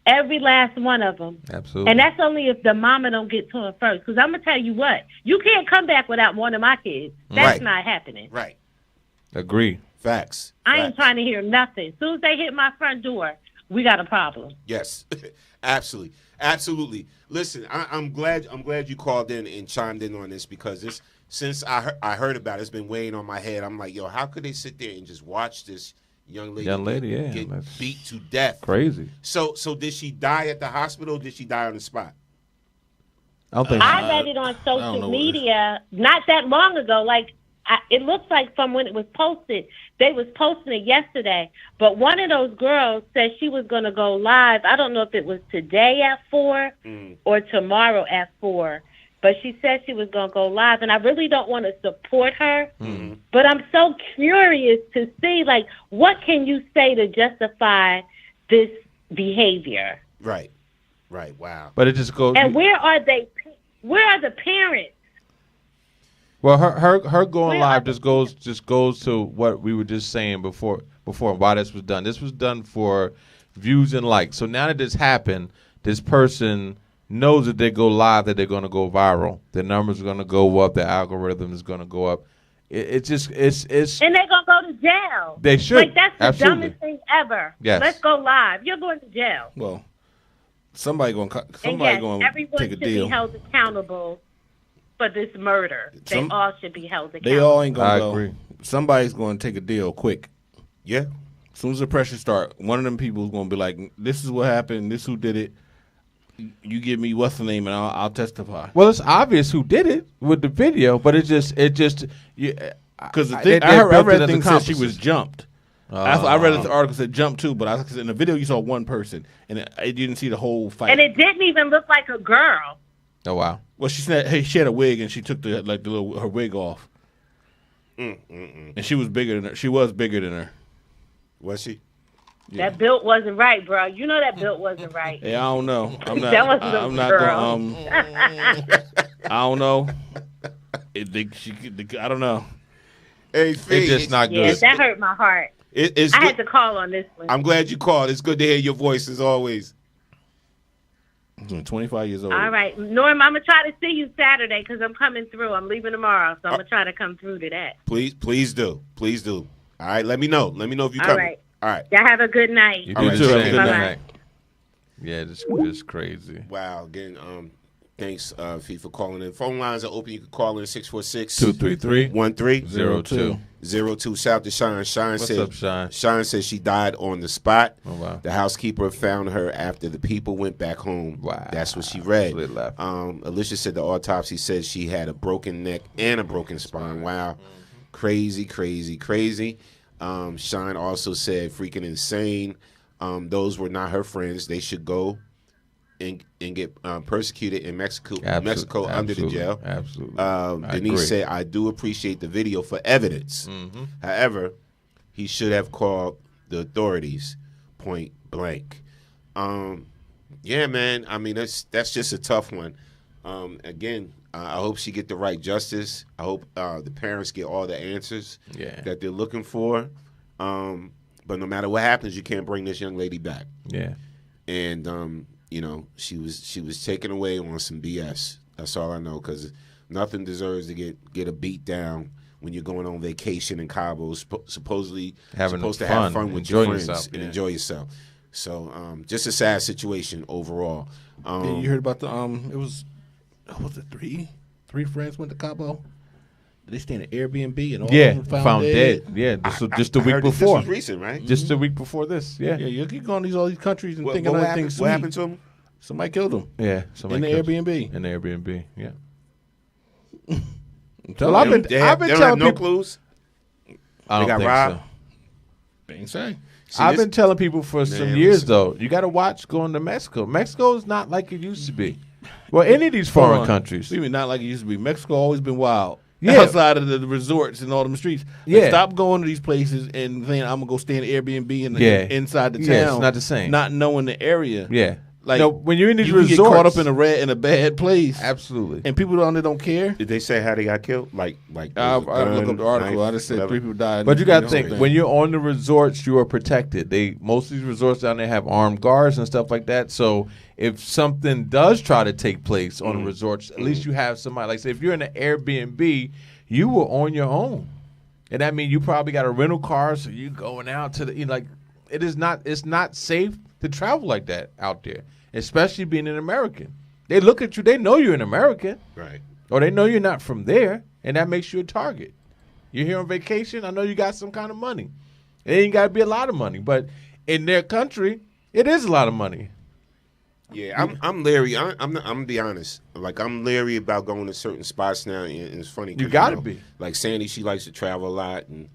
Every last one of them.
Absolutely.
And that's only if the mama don't get to her first. Because I'm going to tell you what. You can't come back without one of my kids. That's not happening.
Right.
Agree.
Facts.
I ain't trying to hear nothing. As soon as they hit my front door, we got a problem.
Yes. Absolutely. Listen, I'm glad you called in and chimed in on this because this, since I heard about it, it's been weighing on my head. I'm like, yo, how could they sit there and just watch this young lady get beat to death?
Crazy.
So did she die at the hospital or did she die on the spot?
I read it on social media not that long ago. Like, it looks like from when it was posted, they was posting it yesterday. But one of those girls said she was going to go live. I don't know if it was today at 4 or tomorrow at 4. But she said she was going to go live. And I really don't want to support her. But I'm so curious to see, like, what can you say to justify this behavior?
Right. Wow.
But it just goes.
And where are they? Where are the parents?
Well, her going live just goes to what we were just saying before why this was done. This was done for views and likes. So now that this happened, this person knows that they go live, that they're going to go viral. Their numbers are going to go up. Their algorithm is going to go up. It's
and they're going to go to jail.
They should.
Like, that's the
Absolutely.
dumbest thing ever.
Yes.
Let's go live. You're going to jail.
Well, somebody going to
everyone
take a
should
deal.
be held accountable for this murder. They all should be held accountable.
They all ain't going to go.
agree.
Somebody's going to take a deal quick.
Yeah.
As soon as the pressure start, one of them people is going to be like, this is what happened. This who did it. You give me what's the name, and I'll testify.
Well, it's obvious who did it with the video, but because
Because I read things said she was jumped. I read the article said jumped too, but in the video you saw one person, and you didn't see the whole fight.
And it didn't even look like a girl.
Oh wow!
Well, she had a wig, and she took her wig off, and she was bigger than her. She was bigger than her.
Was she?
Yeah. That build wasn't right, bro. You know that build wasn't right.
Yeah, I don't know. I'm not.
That wasn't
I'm
a
not
girl.
I don't know. I don't know.
Hey,
it's just not good.
Yeah, that hurt my heart. I had to call on this one.
I'm glad you called. It's good to hear your voice as always.
25 years old.
All right, Norm, I'm gonna try to see you Saturday because I'm coming through. I'm leaving tomorrow, so I'm gonna try to come through to that.
Please do. All right, let me know. Let me know if you
All
come.
right.
All right.
Y'all have a good night.
You
All right,
too. Have a
same.
good
Bye-bye.
night. Yeah, it's crazy.
Wow. Again, thanks, Fee, for calling in. Phone lines are open. You can call in 646-233-1302. Shout out to Sean.
What's up, Sean?
Sean says she died on the spot.
Oh, wow.
The housekeeper found her after the people went back home.
Wow.
That's what she read.
That's what it left.
Alicia said the autopsy said she had a broken neck and a broken spine. Wow. Crazy. Sean also said freaking insane. Those were not her friends. They should go and get persecuted in Mexico
Absolutely.
under the jail.
Absolutely.
Denise said, I do appreciate the video for evidence. However, he should have called the authorities point blank. Yeah, man. I mean, that's just a tough one. Again, I hope she get the right justice. I hope the parents get all the answers that they're looking for. But no matter what happens, you can't bring this young lady back.
Yeah.
And you know, she was taken away on some BS. That's all I know, because nothing deserves to get a beat down when you're going on vacation in Cabo, supposed to have fun with your friends and enjoy yourself. So just a sad situation overall.
You heard about the was it three friends went to Cabo? They stayed in Airbnb and all of them found dead.
Yeah, just the week before.
This was recent, right?
Just the week before this. Yeah.
Yeah, you keep going to all these countries and thinking everything's sweet.
What happened to them?
Somebody killed them.
Yeah,
in the Airbnb.
In the Airbnb, yeah.
Well, I've been telling people. No clues.
I don't think
robbed.
so.
They ain't say.
I've been telling people for some years though. You got to watch going to Mexico. Mexico is not like it used to be. Well, any of these foreign countries.
Even not like it used to be. Mexico always been wild.
Yeah.
Outside of the resorts and all them streets.
Yeah.
Stop going to these places and saying I'm gonna go stay in Airbnb and inside the town.
Yeah, it's not the same.
Not knowing the area.
Yeah.
Like,
when you're in these
you
resorts,
get caught up in a bad place.
Absolutely.
And people down there don't care.
Did they say how they got killed? Like
I look up the article. I just said
whatever.
3 people died.
But you got to think, when you're on the resorts, you are protected. Most of these resorts down there have armed guards and stuff like that. So if something does try to take place on the resorts, at least you have somebody. Like, say, if you're in an Airbnb, you were on your own. And that means you probably got a rental car, so you're going out to it's not safe to travel like that out there, especially being an American. They look at you, they know you're an American.
Right.
Or they know you're not from there, and that makes you a target. You're here on vacation, I know you got some kind of money. It ain't got to be a lot of money, but in their country, it is a lot of money.
Yeah, I'm leery. I'm gonna be honest. Like, I'm leery about going to certain spots now, and it's funny.
You gotta be.
Like Sandy, she likes to travel a lot and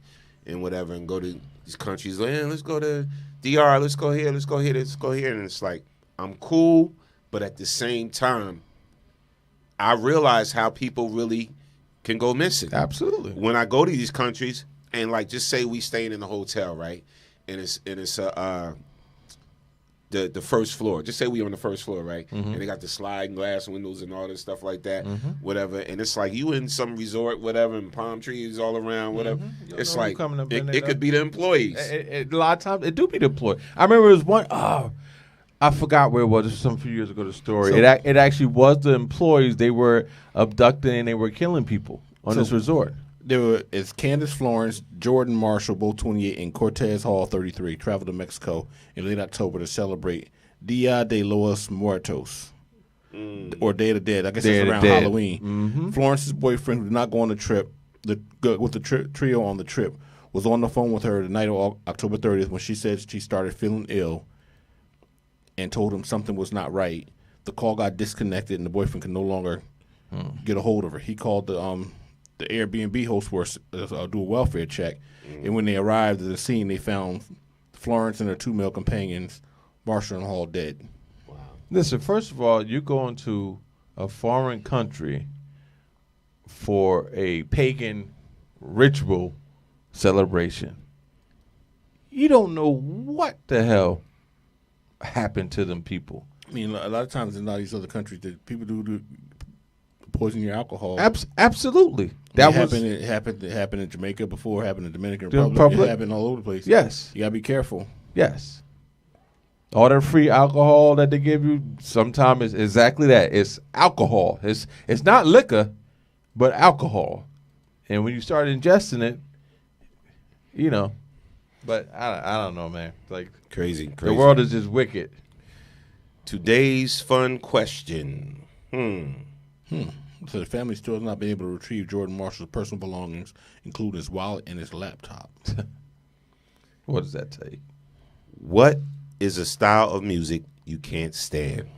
whatever, and go to these countries. Like, let's go to DR. Let's go here. Let's go here. Let's go here. And it's like, I'm cool, but at the same time, I realize how people really can go missing.
Absolutely.
When I go to these countries, and like, just say we staying in the hotel, right? And it's the first floor. Just say we on the first floor, right? And they got the sliding glass windows and all this stuff like that, whatever. And it's like you in some resort, whatever, and palm trees all around, whatever. It's like it could be the employees.
A lot of times it do be the employees. I remember it was one. I forgot where it was. It was some few years ago. The story. It actually was the employees. They were abducting and they were killing people on this resort.
It's Candace Florence, Jordan Marshall, both 28, and Cortez Hall, 33, traveled to Mexico in late October to celebrate Dia de los Muertos, or Day of the Dead. I guess it's around Halloween. Florence's boyfriend, who did not go on the trip, with the trio on the trip, was on the phone with her the night of October 30th when she said she started feeling ill and told him something was not right. The call got disconnected, and the boyfriend could no longer get a hold of her. He called the Airbnb host for do a welfare check, and when they arrived at the scene, they found Florence and her 2 male companions, Marshall and Hall, dead.
Wow. Listen, first of all, you go into a foreign country for a pagan ritual celebration. You don't know what the hell happened to them people.
I mean, a lot of times in a lot of these other countries, that people do poison your alcohol.
Absolutely.
It happened in Jamaica before. It happened in Dominican Republic. It happened all over the place.
Yes.
You gotta be careful.
Yes. All that free alcohol that they give you, sometimes is exactly that. It's alcohol. It's not liquor, but alcohol. And when you start ingesting it, But I don't know, man. Like
crazy.
The world is just wicked.
Today's fun question.
So the family still has not been able to retrieve Jordan Marshall's personal belongings, including his wallet and his laptop.
What does that tell you?
What is a style of music you can't stand?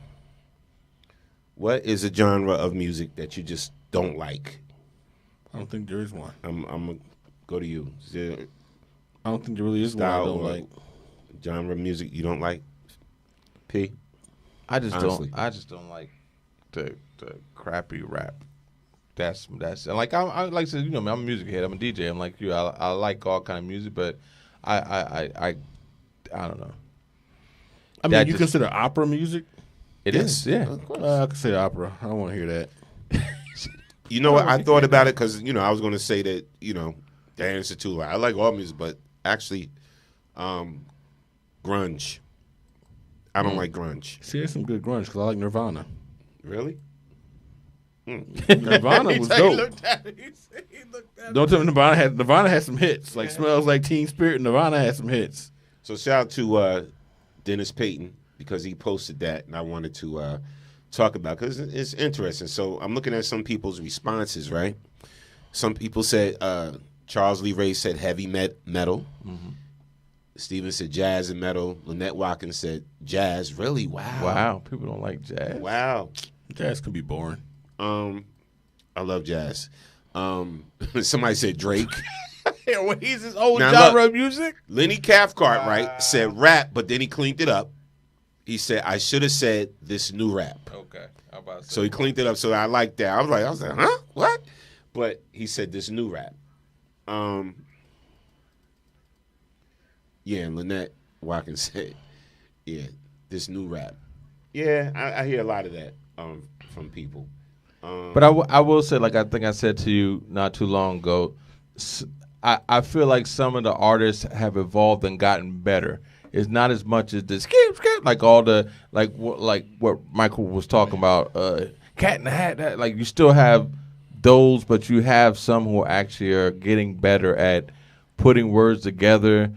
What is a genre of music that you just don't like?
I don't think there is one.
I'm gonna go to you.
I don't think there really is one I don't like.
Genre of music you don't like? P?
I just
honestly.
don't like the crappy rap. That's and like I like I said, I'm a music head. I'm a DJ. I'm like you. I like all kind of music, but I don't know.
I mean, you consider opera music?
It is, yeah.
I consider opera. I don't want to hear that.
You know what? I thought about it because I was going to say that the answer to I like all music, but actually, grunge. I don't like grunge.
See, there's some good grunge because I like Nirvana.
Really?
Nirvana was dope. Don't tell me Nirvana had some hits. Like Smells Like Teen Spirit. Nirvana had some hits.
So shout out to Dennis Payton because he posted that, and I wanted to talk about because it's interesting. So I'm looking at some people's responses. Right? Some people said Charles Lee Ray said heavy metal. Mm-hmm. Steven said jazz and metal. Lynette Watkins said jazz. Really? Wow.
Wow. People don't like jazz.
Wow.
Jazz can be boring.
I love jazz. Somebody said Drake.
Well, he's his own genre of music.
Lenny Cathcart, right, said rap, but then he cleaned it up. He said, I should have said this new rap.
Okay. How about
so he cleaned it up. So I like that. I was like, huh? What? But he said this new rap. Yeah, and Lynette Watkins said, yeah, this new rap. Yeah, I hear a lot of that from people.
But I will say, like I think I said to you not too long ago, I feel like some of the artists have evolved and gotten better. It's not as much as the skip like all the like what Michael was talking about, Cat in the Hat. Like you still have those, but you have some who actually are getting better at putting words together.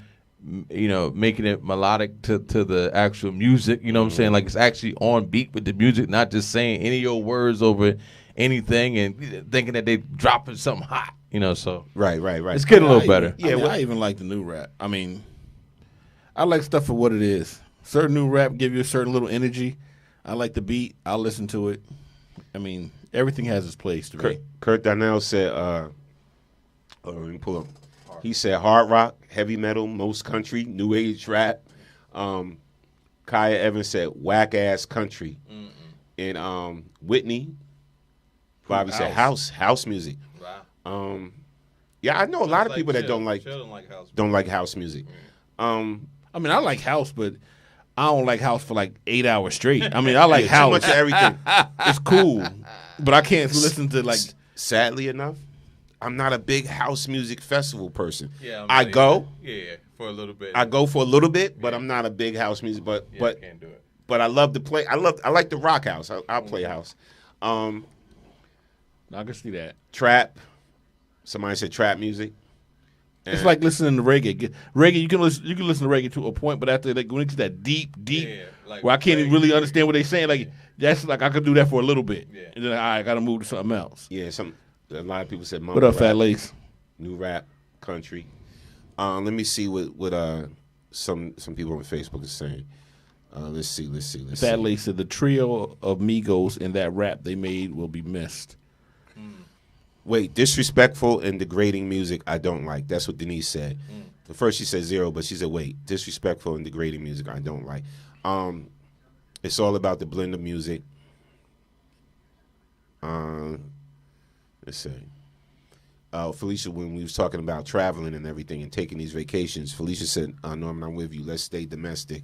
Making it melodic to the actual music. You know what I'm saying? Like it's actually on beat with the music, not just saying any old words over anything and thinking that they dropping something hot. So
right.
It's getting a little better.
I even like the new rap. I mean, I like stuff for what it is. Certain new rap give you a certain little energy. I like the beat. I'll listen to it. I mean, everything has its place to me.
Kurt Donnell said, let me pull up. He said hard rock, heavy metal, most country, new age rap. Kaya Evans said whack ass country. And Whitney, Bobby said house music. Wow. Yeah, I know a lot of people that don't like house music.
I mean, I like house, but I don't like house for like 8 hours straight. I mean, I like house.
Too much of everything.
It's cool, but I can't listen to like.
Sadly enough, I'm not a big house music festival person.
Yeah,
I go.
Yeah, for a little bit.
I go for a little bit, but I'm not a big house music. But
I can't do it.
But I love to play. I like the rock house. I'll play house.
I can see that.
Trap. Somebody said trap music.
It's like listening to reggae. Reggae, you can listen to reggae to a point, but after when it's that deep, like where I can't even really understand what they're saying, like that's like I could do that for a little bit, and then I got to move to something else.
Yeah, a lot of people said mumble
what up,
rap,
Fat Lace?
New rap, country. Let me see what some people on Facebook are saying. Let's see.
Fat Lace said the trio of Migos in that rap they made will be missed.
Wait, disrespectful and degrading music I don't like. That's what Denise said. The first she said 0, but she said, wait, disrespectful and degrading music I don't like. It's all about the blend of music. Let's see. Felicia, when we was talking about traveling and everything and taking these vacations, Felicia said, Norman, I'm with you. Let's stay domestic.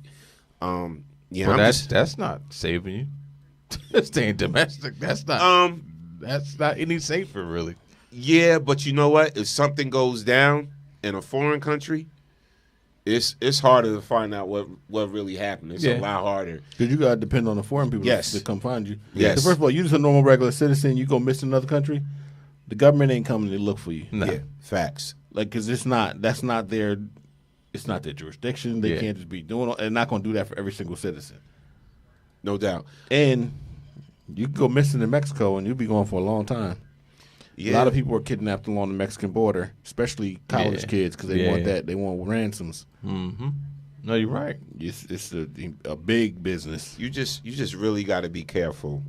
Yeah,
well, that's not saving you. Staying domestic, that's not any safer, really.
Yeah, but you know what? If something goes down in a foreign country, it's harder to find out what really happened. It's a lot harder.
Because you got to depend on the foreign people to come find you.
Yes.
So first of all, you just a normal, regular citizen. You go miss in another country, the government ain't coming to look for you.
No. Yeah, facts.
Like, because it's not their jurisdiction. They can't just be doing it. They're not going to do that for every single citizen.
No doubt.
And you can go missing in Mexico, and you'll be going for a long time. Yeah. A lot of people are kidnapped along the Mexican border, especially college kids, because they want that. They want ransoms.
Mm-hmm. No, you're right.
It's a big business.
You just really got to be careful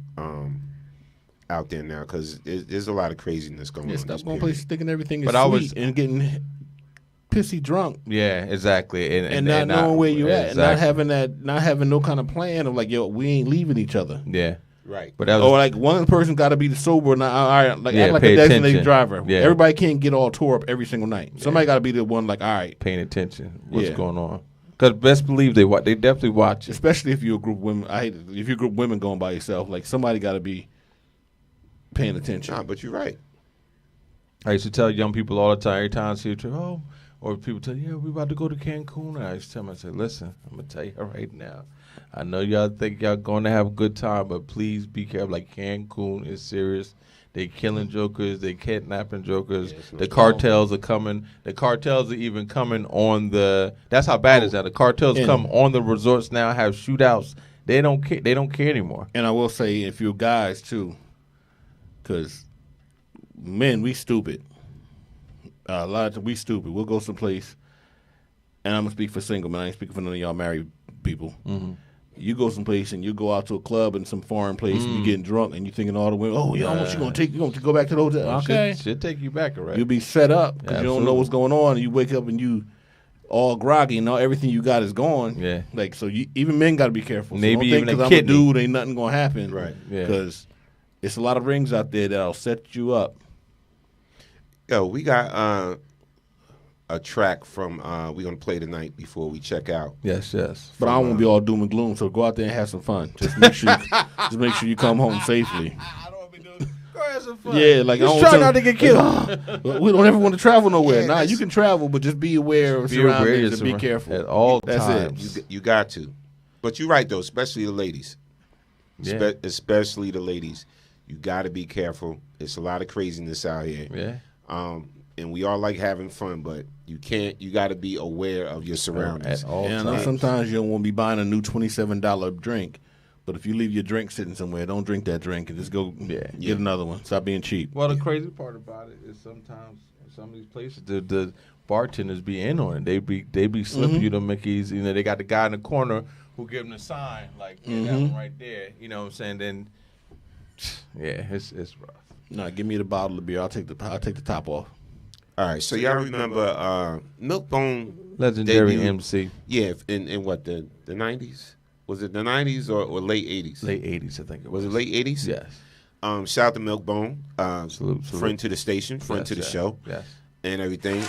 out there now, because there's a lot of craziness going on.
Stop going places thinking everything is sweet and getting pissy drunk.
Yeah, exactly.
And not knowing where you're at, and
exactly.
not having no kind of plan of like, yo, we ain't leaving each other.
Yeah.
Right.
But that was,
or like one person got to be the sober, not all right, like
yeah,
act like
pay
a designated
attention.
driver.
Yeah.
Everybody can't get all tore up every single night. Somebody got to be the one like, all right,
paying attention. What's
Yeah.
going on? Because best believe they definitely watch it.
Especially if you're a group of women. I hate it. If you're a group of women going by yourself, like somebody got to be paying attention.
Nah, but you're right.
I used to tell young people all the time, every time I see a trip, or people tell you, yeah, we about to go to Cancun. And I used to tell them, I said, listen, I'm going to tell you right now. I know y'all think y'all going to have a good time, but please be careful. Like, Cancun is serious. They killing jokers. They kidnapping jokers. The cartels are coming. The cartels are even coming on the – that's how bad it's at. The cartels come on the resorts now, have shootouts. They don't care. They don't care anymore.
And I will say, if you're guys, too, because men, we stupid. A lot of times we stupid. We'll go someplace, and I'm going to speak for single men. I ain't speaking for none of y'all married people.
Mm-hmm.
You go someplace and you go out to a club in some foreign place and you're getting drunk and you're thinking all the women, oh, yeah, how much you going to take? You going to go back to the hotel? Okay.
Should take you back, all right?
You'll be set up because you don't know what's going on. And you wake up and you all groggy and everything you got is gone.
Yeah.
Like, so even men got to be careful. So
Maybe
don't
even
think
a
I'm a
kidney.
dude, ain't nothing going to happen.
Right.
Yeah.
Because it's a lot of rings out there that'll set you up.
Yo, we got a track from we're gonna play tonight before we check out.
Yes.
But I don't want to be all doom and gloom, so go out there and have some fun. Just make sure you come home safely.
I don't want to be doing – go have some fun.
Yeah, like
just
I don't
try not to get killed.
We don't ever want to travel nowhere. Nah, you can travel, but just be aware of surroundings and be careful.
At all
That's
times.
it.
You got to. But you're right though, especially the ladies.
Yeah.
Especially the ladies. You got to be careful. It's a lot of craziness out here.
Yeah.
And we all like having fun, but you got to be aware of your surroundings.
At all
I know
times.
sometimes you don't want to be buying a new $27 drink, but if you leave your drink sitting somewhere, don't drink that drink and just go get another one. Stop being cheap.
Well, the crazy part about it is sometimes in some of these places, the bartenders be in on it. They be slipping you the Mickeys. You know, they got the guy in the corner who give them the sign, like, that one right there. You know what I'm saying? Then, yeah, it's rough.
Nah, give me the bottle of beer. I'll take the top off.
All right, so y'all remember Milkbone
Legendary
debuted,
MC.
Yeah, in what, the 90s? Was it the 90s or late 80s?
Late 80s, I think it was.
Was it late 80s?
Yes.
Shout out to Milkbone.
Salute.
Friend to the station, friend to the show.
Yes.
And everything.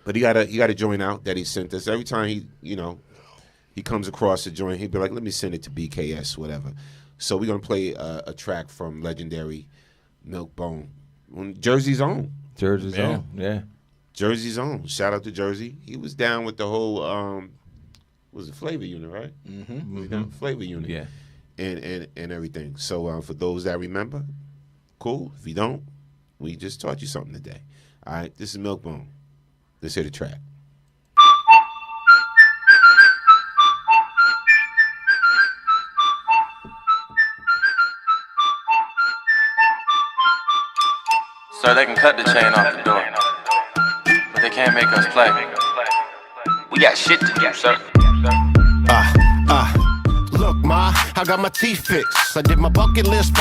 But he got a joint out that he sent us. Every time he comes across a joint, he'd be like, let me send it to BKS, whatever. So we're going to play a track from Legendary Milkbone. Jersey's own.
Jersey's own, yeah.
Jersey's own. Shout out to Jersey. He was down with the whole, was it Flavor Unit, right? Mm-hmm. Was he down with Flavor Unit?
Yeah.
And everything. So for those that remember, cool. If you don't, we just taught you something today. All right, this is Milkbone. Let's hear the track.
Sir, they can cut the chain off the door, but they can't make us play. We got shit to do, sir.
Look, ma, I got my teeth fixed. I did my bucket list,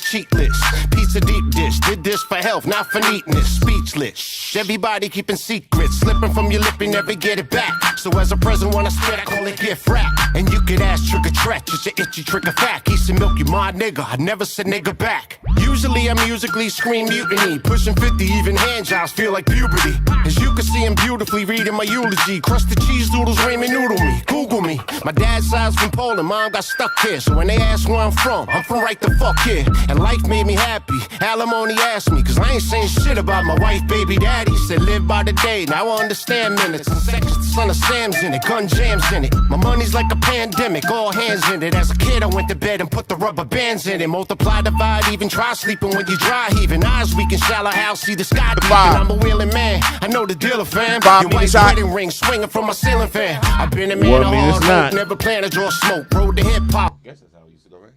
cheat list. Pizza deep dish, did this for health, not for neatness. Speechless, everybody keeping secrets. Slipping from your lip, you never get it back. So as a present, when I spit, I call it gift wrap. And you could ask trick or treat, just your itchy trick or fact. He said, milk you, my nigga, I never said nigga back. Usually I musically scream mutiny. Pushing 50, even hand jobs feel like puberty. As you can see, I'm beautifully reading my eulogy. Crusted cheese doodles, ramen noodle me. Google me. My dad's side's from Poland, mom got stuck here. So when they ask where I'm from right the fuck here. And life made me happy. Alimony asked me, cause I ain't saying shit about my wife, baby daddy. Said live by the day, now I understand minutes. And sex is the son of Sam's in it, gun jams in it. My money's like a pandemic, all hands in it. As a kid I went to bed and put the rubber bands in it. Multiply, divide, even try sleeping when you dry heaving. Eyes weak in shallow house, see the sky deep. I'm a wheeling man, I know the dealer, fam. Your wife's wedding ring swinging from my ceiling fan. I've been a man of hard hope, never plan to draw smoke. Road to hip hop.
Guess that's how we used to go, right?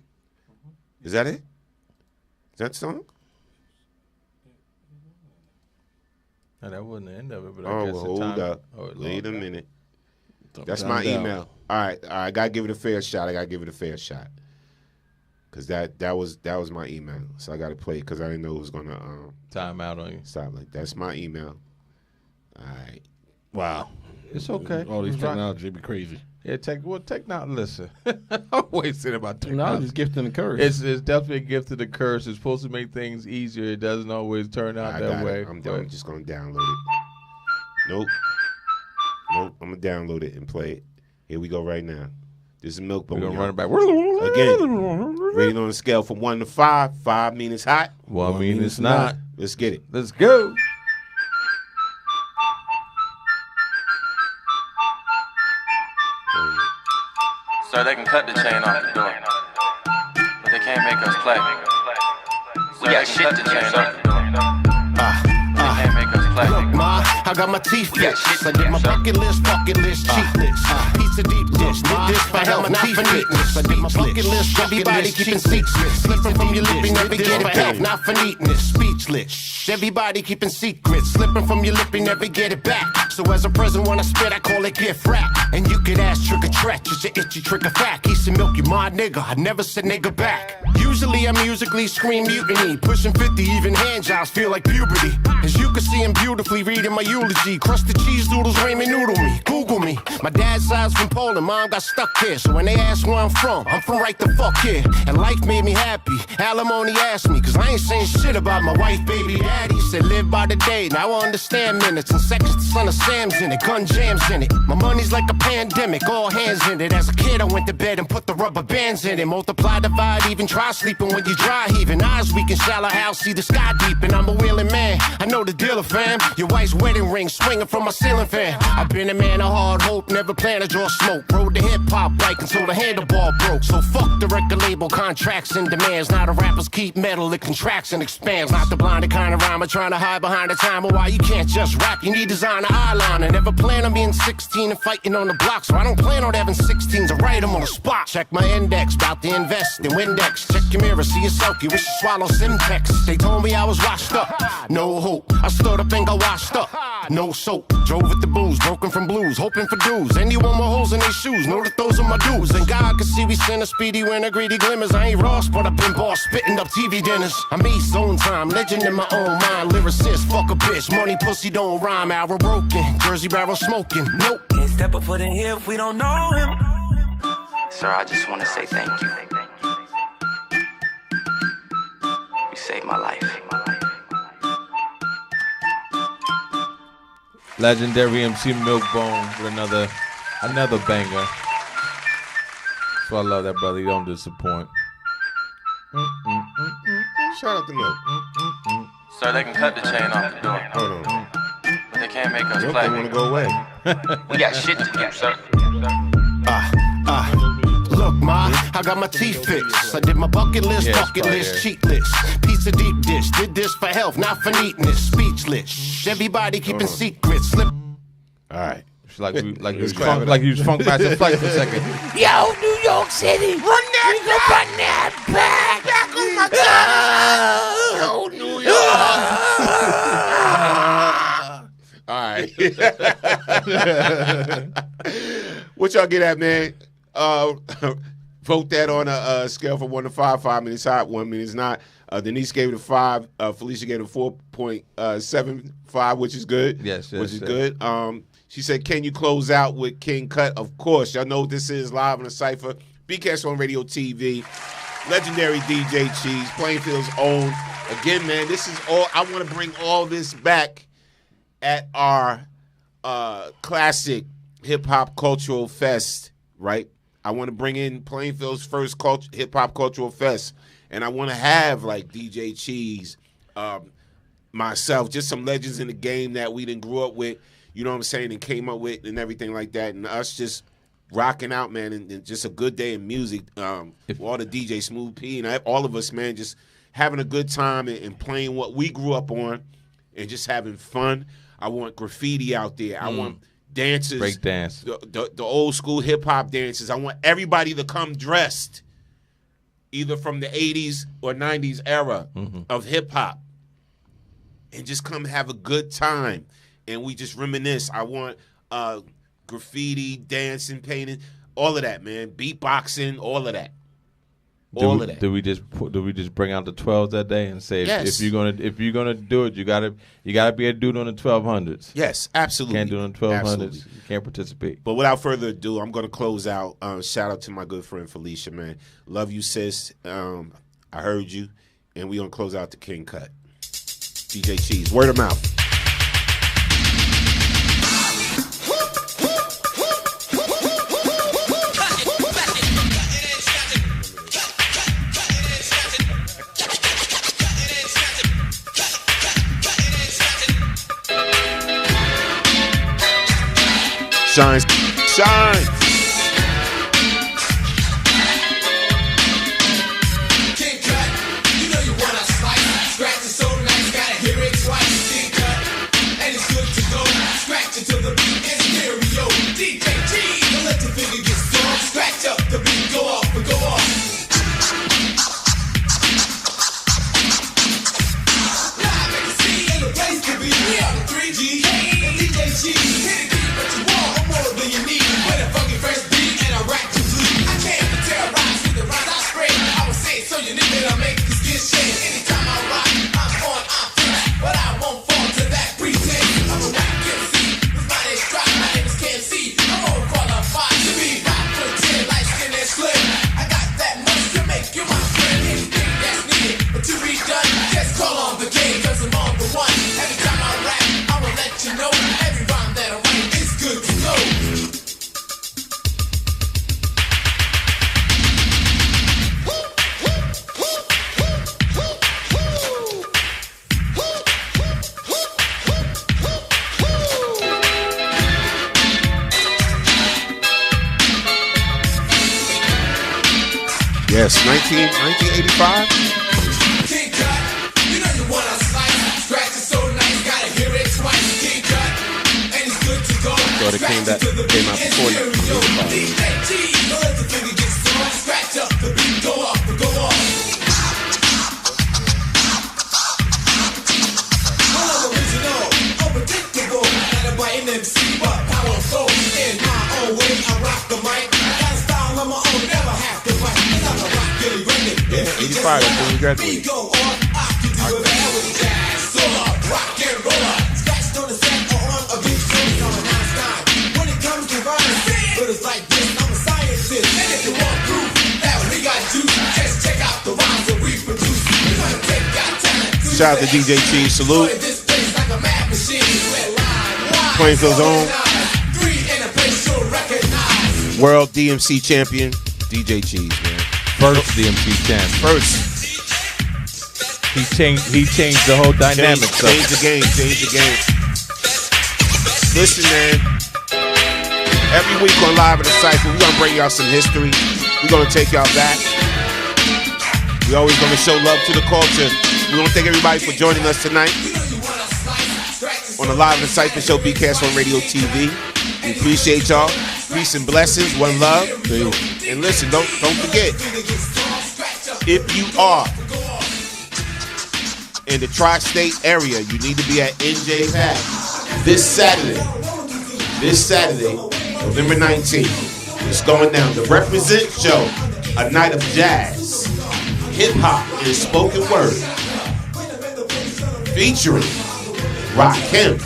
Is that it? Is that the song?
No, that wasn't the end of it, but
Oh,
I guess
well,
the
hold
time.
up.
Oh,
Wait a minute. That's
Time
my
down.
email. All right. I gotta give it a fair shot. Cause that was my email. So I gotta play it because I didn't know it was gonna
time out on you.
Stop like that's my email. All right.
Wow.
It's okay.
All these
It's right.
technology be crazy.
Yeah, technology. Listen, I'm always saying about technology.
Technology's gift and a curse.
It's definitely a gift and a curse. It's supposed to make things easier. It doesn't always turn out that way.
I'm just gonna download it. Nope. I'm gonna download it and play it. Here we go right now. This is Milk Bone.
We're gonna run it back
again. Rating on a scale from 1 to 5. 5 mean it's hot.
1 mean it's not.
Let's get it.
Let's go.
Sir, they can cut the chain off the door, but they can't make us play. Sir, they can cut the chain off the door. They can't make us play.
Look, ma, I got my teeth fixed. I did my bucket list, cheat list. Pizza deep dish, did this for health, not for neatness. I did my bucket list, everybody keeping secrets. Slipping from your lip, never get it back, not for neatness. Speechless, everybody keeping secrets. Slipping from your lip, never get it back. So as a present when I spit, I call it gift wrap. And you could ask trick or treat, just an itchy trick or fact. He said milk you my nigga, I never said nigga back. Usually I musically scream mutiny. Pushing 50, even hand jobs feel like puberty. As you can see, I'm beautifully reading my eulogy. Crusted cheese doodles, ramen noodle me. Google me. My dad's side's from Poland, mom got stuck here. So when they ask where I'm from right the fuck here. And life made me happy. Alimony asked me, cause I ain't saying shit about my wife, baby daddy. Said live by the day, now I understand minutes and seconds. The son of Sam's in it, gun jams in it. My money's like a pandemic, all hands in it. As a kid, I went to bed and put the rubber bands in it. Multiply, divide, even try sleeping when you dry heaving. Eyes weak in shallow house, see the sky deep. And I'm a wheeling man, I know the dealer, fam. Your wife's wedding ring swinging from my ceiling fan. I've been a man of hard hope, never planned to draw smoke. Rode the hip-hop bike until the handlebar broke. So fuck the record label, contracts and demands. Now the rappers keep metal, it contracts and expands. Not the blinded kind of rhymer trying to hide behind the timer. Why you can't just rap, you need designer eyeliner. Never plan on being 16 and fighting on the block. So I don't plan on having 16s, I write them on the spot. Check my index, bout to invest in Windex. Check your mirror, see yourself, you wish you swallow Simtex. They told me I was washed up, no hope. I stood up and got washed up, no soap. Drove with the booze, broken from blues, hoping for dues. Anyone with holes in their shoes, know that those are my dues. And God can see we send a speedy winner, greedy glimmers. I ain't Ross, but I've been boss, spitting up TV dinners. I'm East Zone time, legend in my own mind. Lyricist, fuck a bitch, money, pussy don't rhyme. Arrow broken, Jersey barrel smoking, nope.
Can't step a foot in here if we don't know him.
Sir, I just want to say thank you. You saved my life.
Legendary MC Milkbone with another banger. So I love that brother. He don't disappoint.
Shout out to Milk.
Sir, they can cut the chain off the door.
Hold on.
But they can't make us
Milk
play.
don't want to go away.
We got shit to do, sir.
Look, ma, I got my teeth fixed. I did my bucket list, cheat list. Pizza deep dish, did this for health, not for neatness. Speechless, everybody keeping secrets. Slip.
All right.
Like you was funk master flight for a second.
Yo, New York City, run that back on my
Yo, New York. All right. What y'all get at, man? Vote that on a scale from 1 to 5. 5 means hot, 1 means not. Denise gave it a 5. Felicia gave it a 4.75, which is good.
Yes,
which is good. She said, "Can you close out with King Cut?" Of course. Y'all know what this is, live in the Cipher. BCast on Radio TV. Legendary DJ Cheese, Plainfield's own. Again, man, this is all. I want to bring all this back at our classic hip hop cultural fest, right? I want to bring in Plainfield's first hip hop cultural fest, and I want to have like DJ Cheese, myself, just some legends in the game that we didn't grew up with, you know what I'm saying, and came up with and everything like that, and us just rocking out, man, and just a good day in music. All the DJ Smooth P and all of us, man, just having a good time and playing what we grew up on and just having fun. I want graffiti out there. I want dancers,
break dance,
the old school hip hop dances. I want everybody to come dressed, either from the 80s or 90s era of hip hop, and just come have a good time. And we just reminisce. I want graffiti, dancing, painting, all of that, man. Beatboxing, all of that.
All of that.
Do we just bring out the 12s that day and say
Yes.
if you're gonna do it, you gotta be able to do it on the 1200s.
Yes, absolutely.
Can't do it on 1200s.
Absolutely.
You can't participate.
But without further ado, I'm going to close out. Shout out to my good friend Felicia, man. Love you, sis. I heard you. And we're going to close out the King Cut. DJ Cheese, word of mouth. Shine.
King Cut, you know you wanna slice. Scratch it so nice, gotta hear it twice. King Cut, and it's good to go. Scratch it till the beat is stereo. DJ G, don't let your finger get sore. Scratch up the beat, go off and go off. Live at the scene, ain't a place to be. We are the 3G and DJ G. Hit it, get what you want, or more than you need. With a funky fresh beat and a rap to bleed. I came to terrorize with the rhymes I spread. I would say it so you nigga I make the skin shed. Anytime I rock, I'm on, I'm flat. But I won't fall to that pretense. I'm a rap MC, with my name Strike, my name is KMC. I'm overqualified to be rock for 10, light skin and slim. I got that much to make you my friend. Anything that's needed, but to be done, just call on the king, cause I'm on the one. Every time I rap, I will let you know. Every rhyme that I write is good to know.
Yes, 1985.
King Cut, you know you wanna slice. Scratch it so nice, gotta hear it twice. King Cut, and it's good to go.
So they came out before that.
DJ G, don't let the finger get sore. Scratch up the beat, go off and go off. I'm original, unpredictable, not a biting MC, but powerful. In my own way, I rock the mic. I got a style of my own, never have to fight. 'Cause I'm a rock really ready.
Yeah, 85, that's when we graduated.
We go on, I can do it better with jazz, solo, rock and roller. Scratched on the set or on a beat, so it's on a nice time. When it comes to rhymes, but it's like this, I'm a scientist. And if you want proof that we got juice, just check out the rhymes that we produce. We're gonna take our talent to
Shout out to DJ Cheese. Salute.
this place like a mad machine.
Plainfield's own
3 in a place you'll recognize.
world DMC champion, DJ Cheese, man.
First DMC champ.
First.
He changed the whole dynamic.
Change the game. Listen, man. Every week on Live in the Cipher, we're going to bring y'all some history. We're going to take y'all back. We're always going to show love to the culture. We want to thank everybody for joining us tonight on the Live in the Cipher show, BCast on Radio TV. We appreciate y'all. Peace and blessings. One love. And listen, don't forget, if you are in the tri-state area, you need to be at NJ Pack this Saturday, November 19th. It's going down. The Represent Show, a night of jazz, hip-hop, and spoken word, featuring Rakim,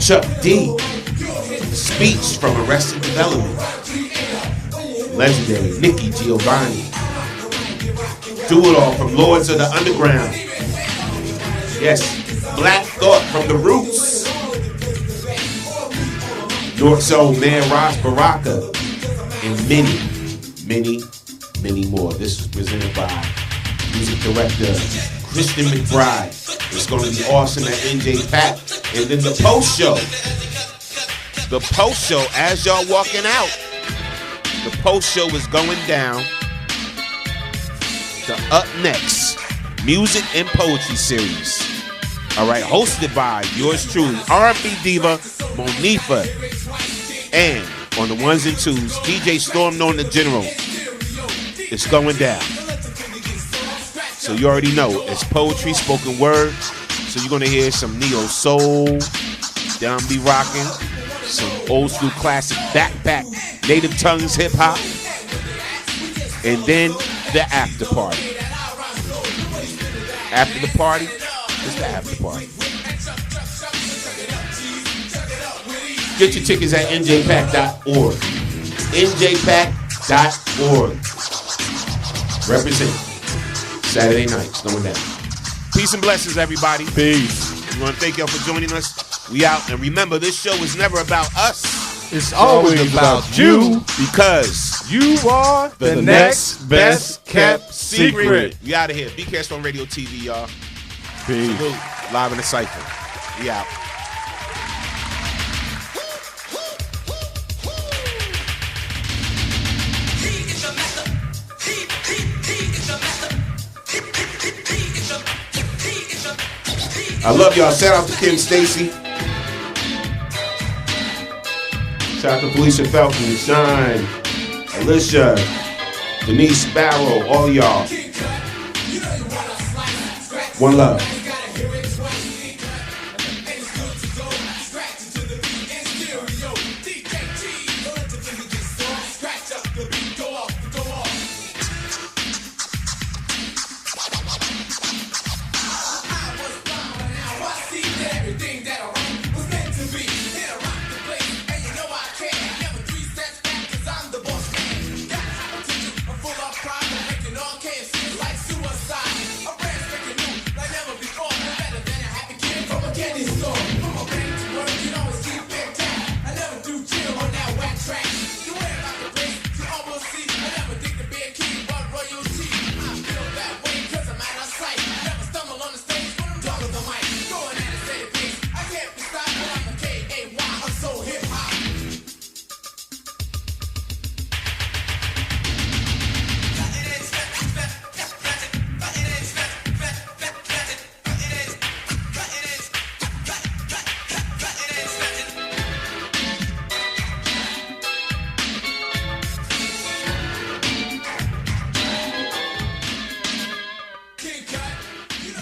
Chuck D, speech from Arrested Development, legendary Nikki Giovanni, Do It All from Lords of the Underground, yes, Black Thought from The Roots, North Soul Man Ross Baraka, and many more. This was presented by music director Christian McBride. It's going to be awesome at NJ Pack. And then the post show, as y'all walking out, the post show is going down. The Up Next Music and Poetry Series. All right, hosted by yours truly, R&B diva Monifa, and on the ones and twos, DJ Storm Known the General. It's going down. So you already know it's poetry, spoken word. So you're gonna hear some neo soul. Then I'm be rocking some old school classic backpack native tongues hip hop. And then the after party. After the party, it's the after party. Get your tickets at njpack.org. njpack.org. Represent. Saturday nights going down. Peace and blessings, everybody.
Peace.
We want to thank y'all for joining us. We out. And remember, this show is never about us.
It's always about you.
Because
you are the next best kept secret.
We out of here. BCast on Radio TV, y'all.
Peace.
Salute. Live in the Cipher. We out. I love y'all. Shout out to Kim Stacy. Shout out to Felicia Falcon, Shine, Alicia, Denise Sparrow, all y'all. One love.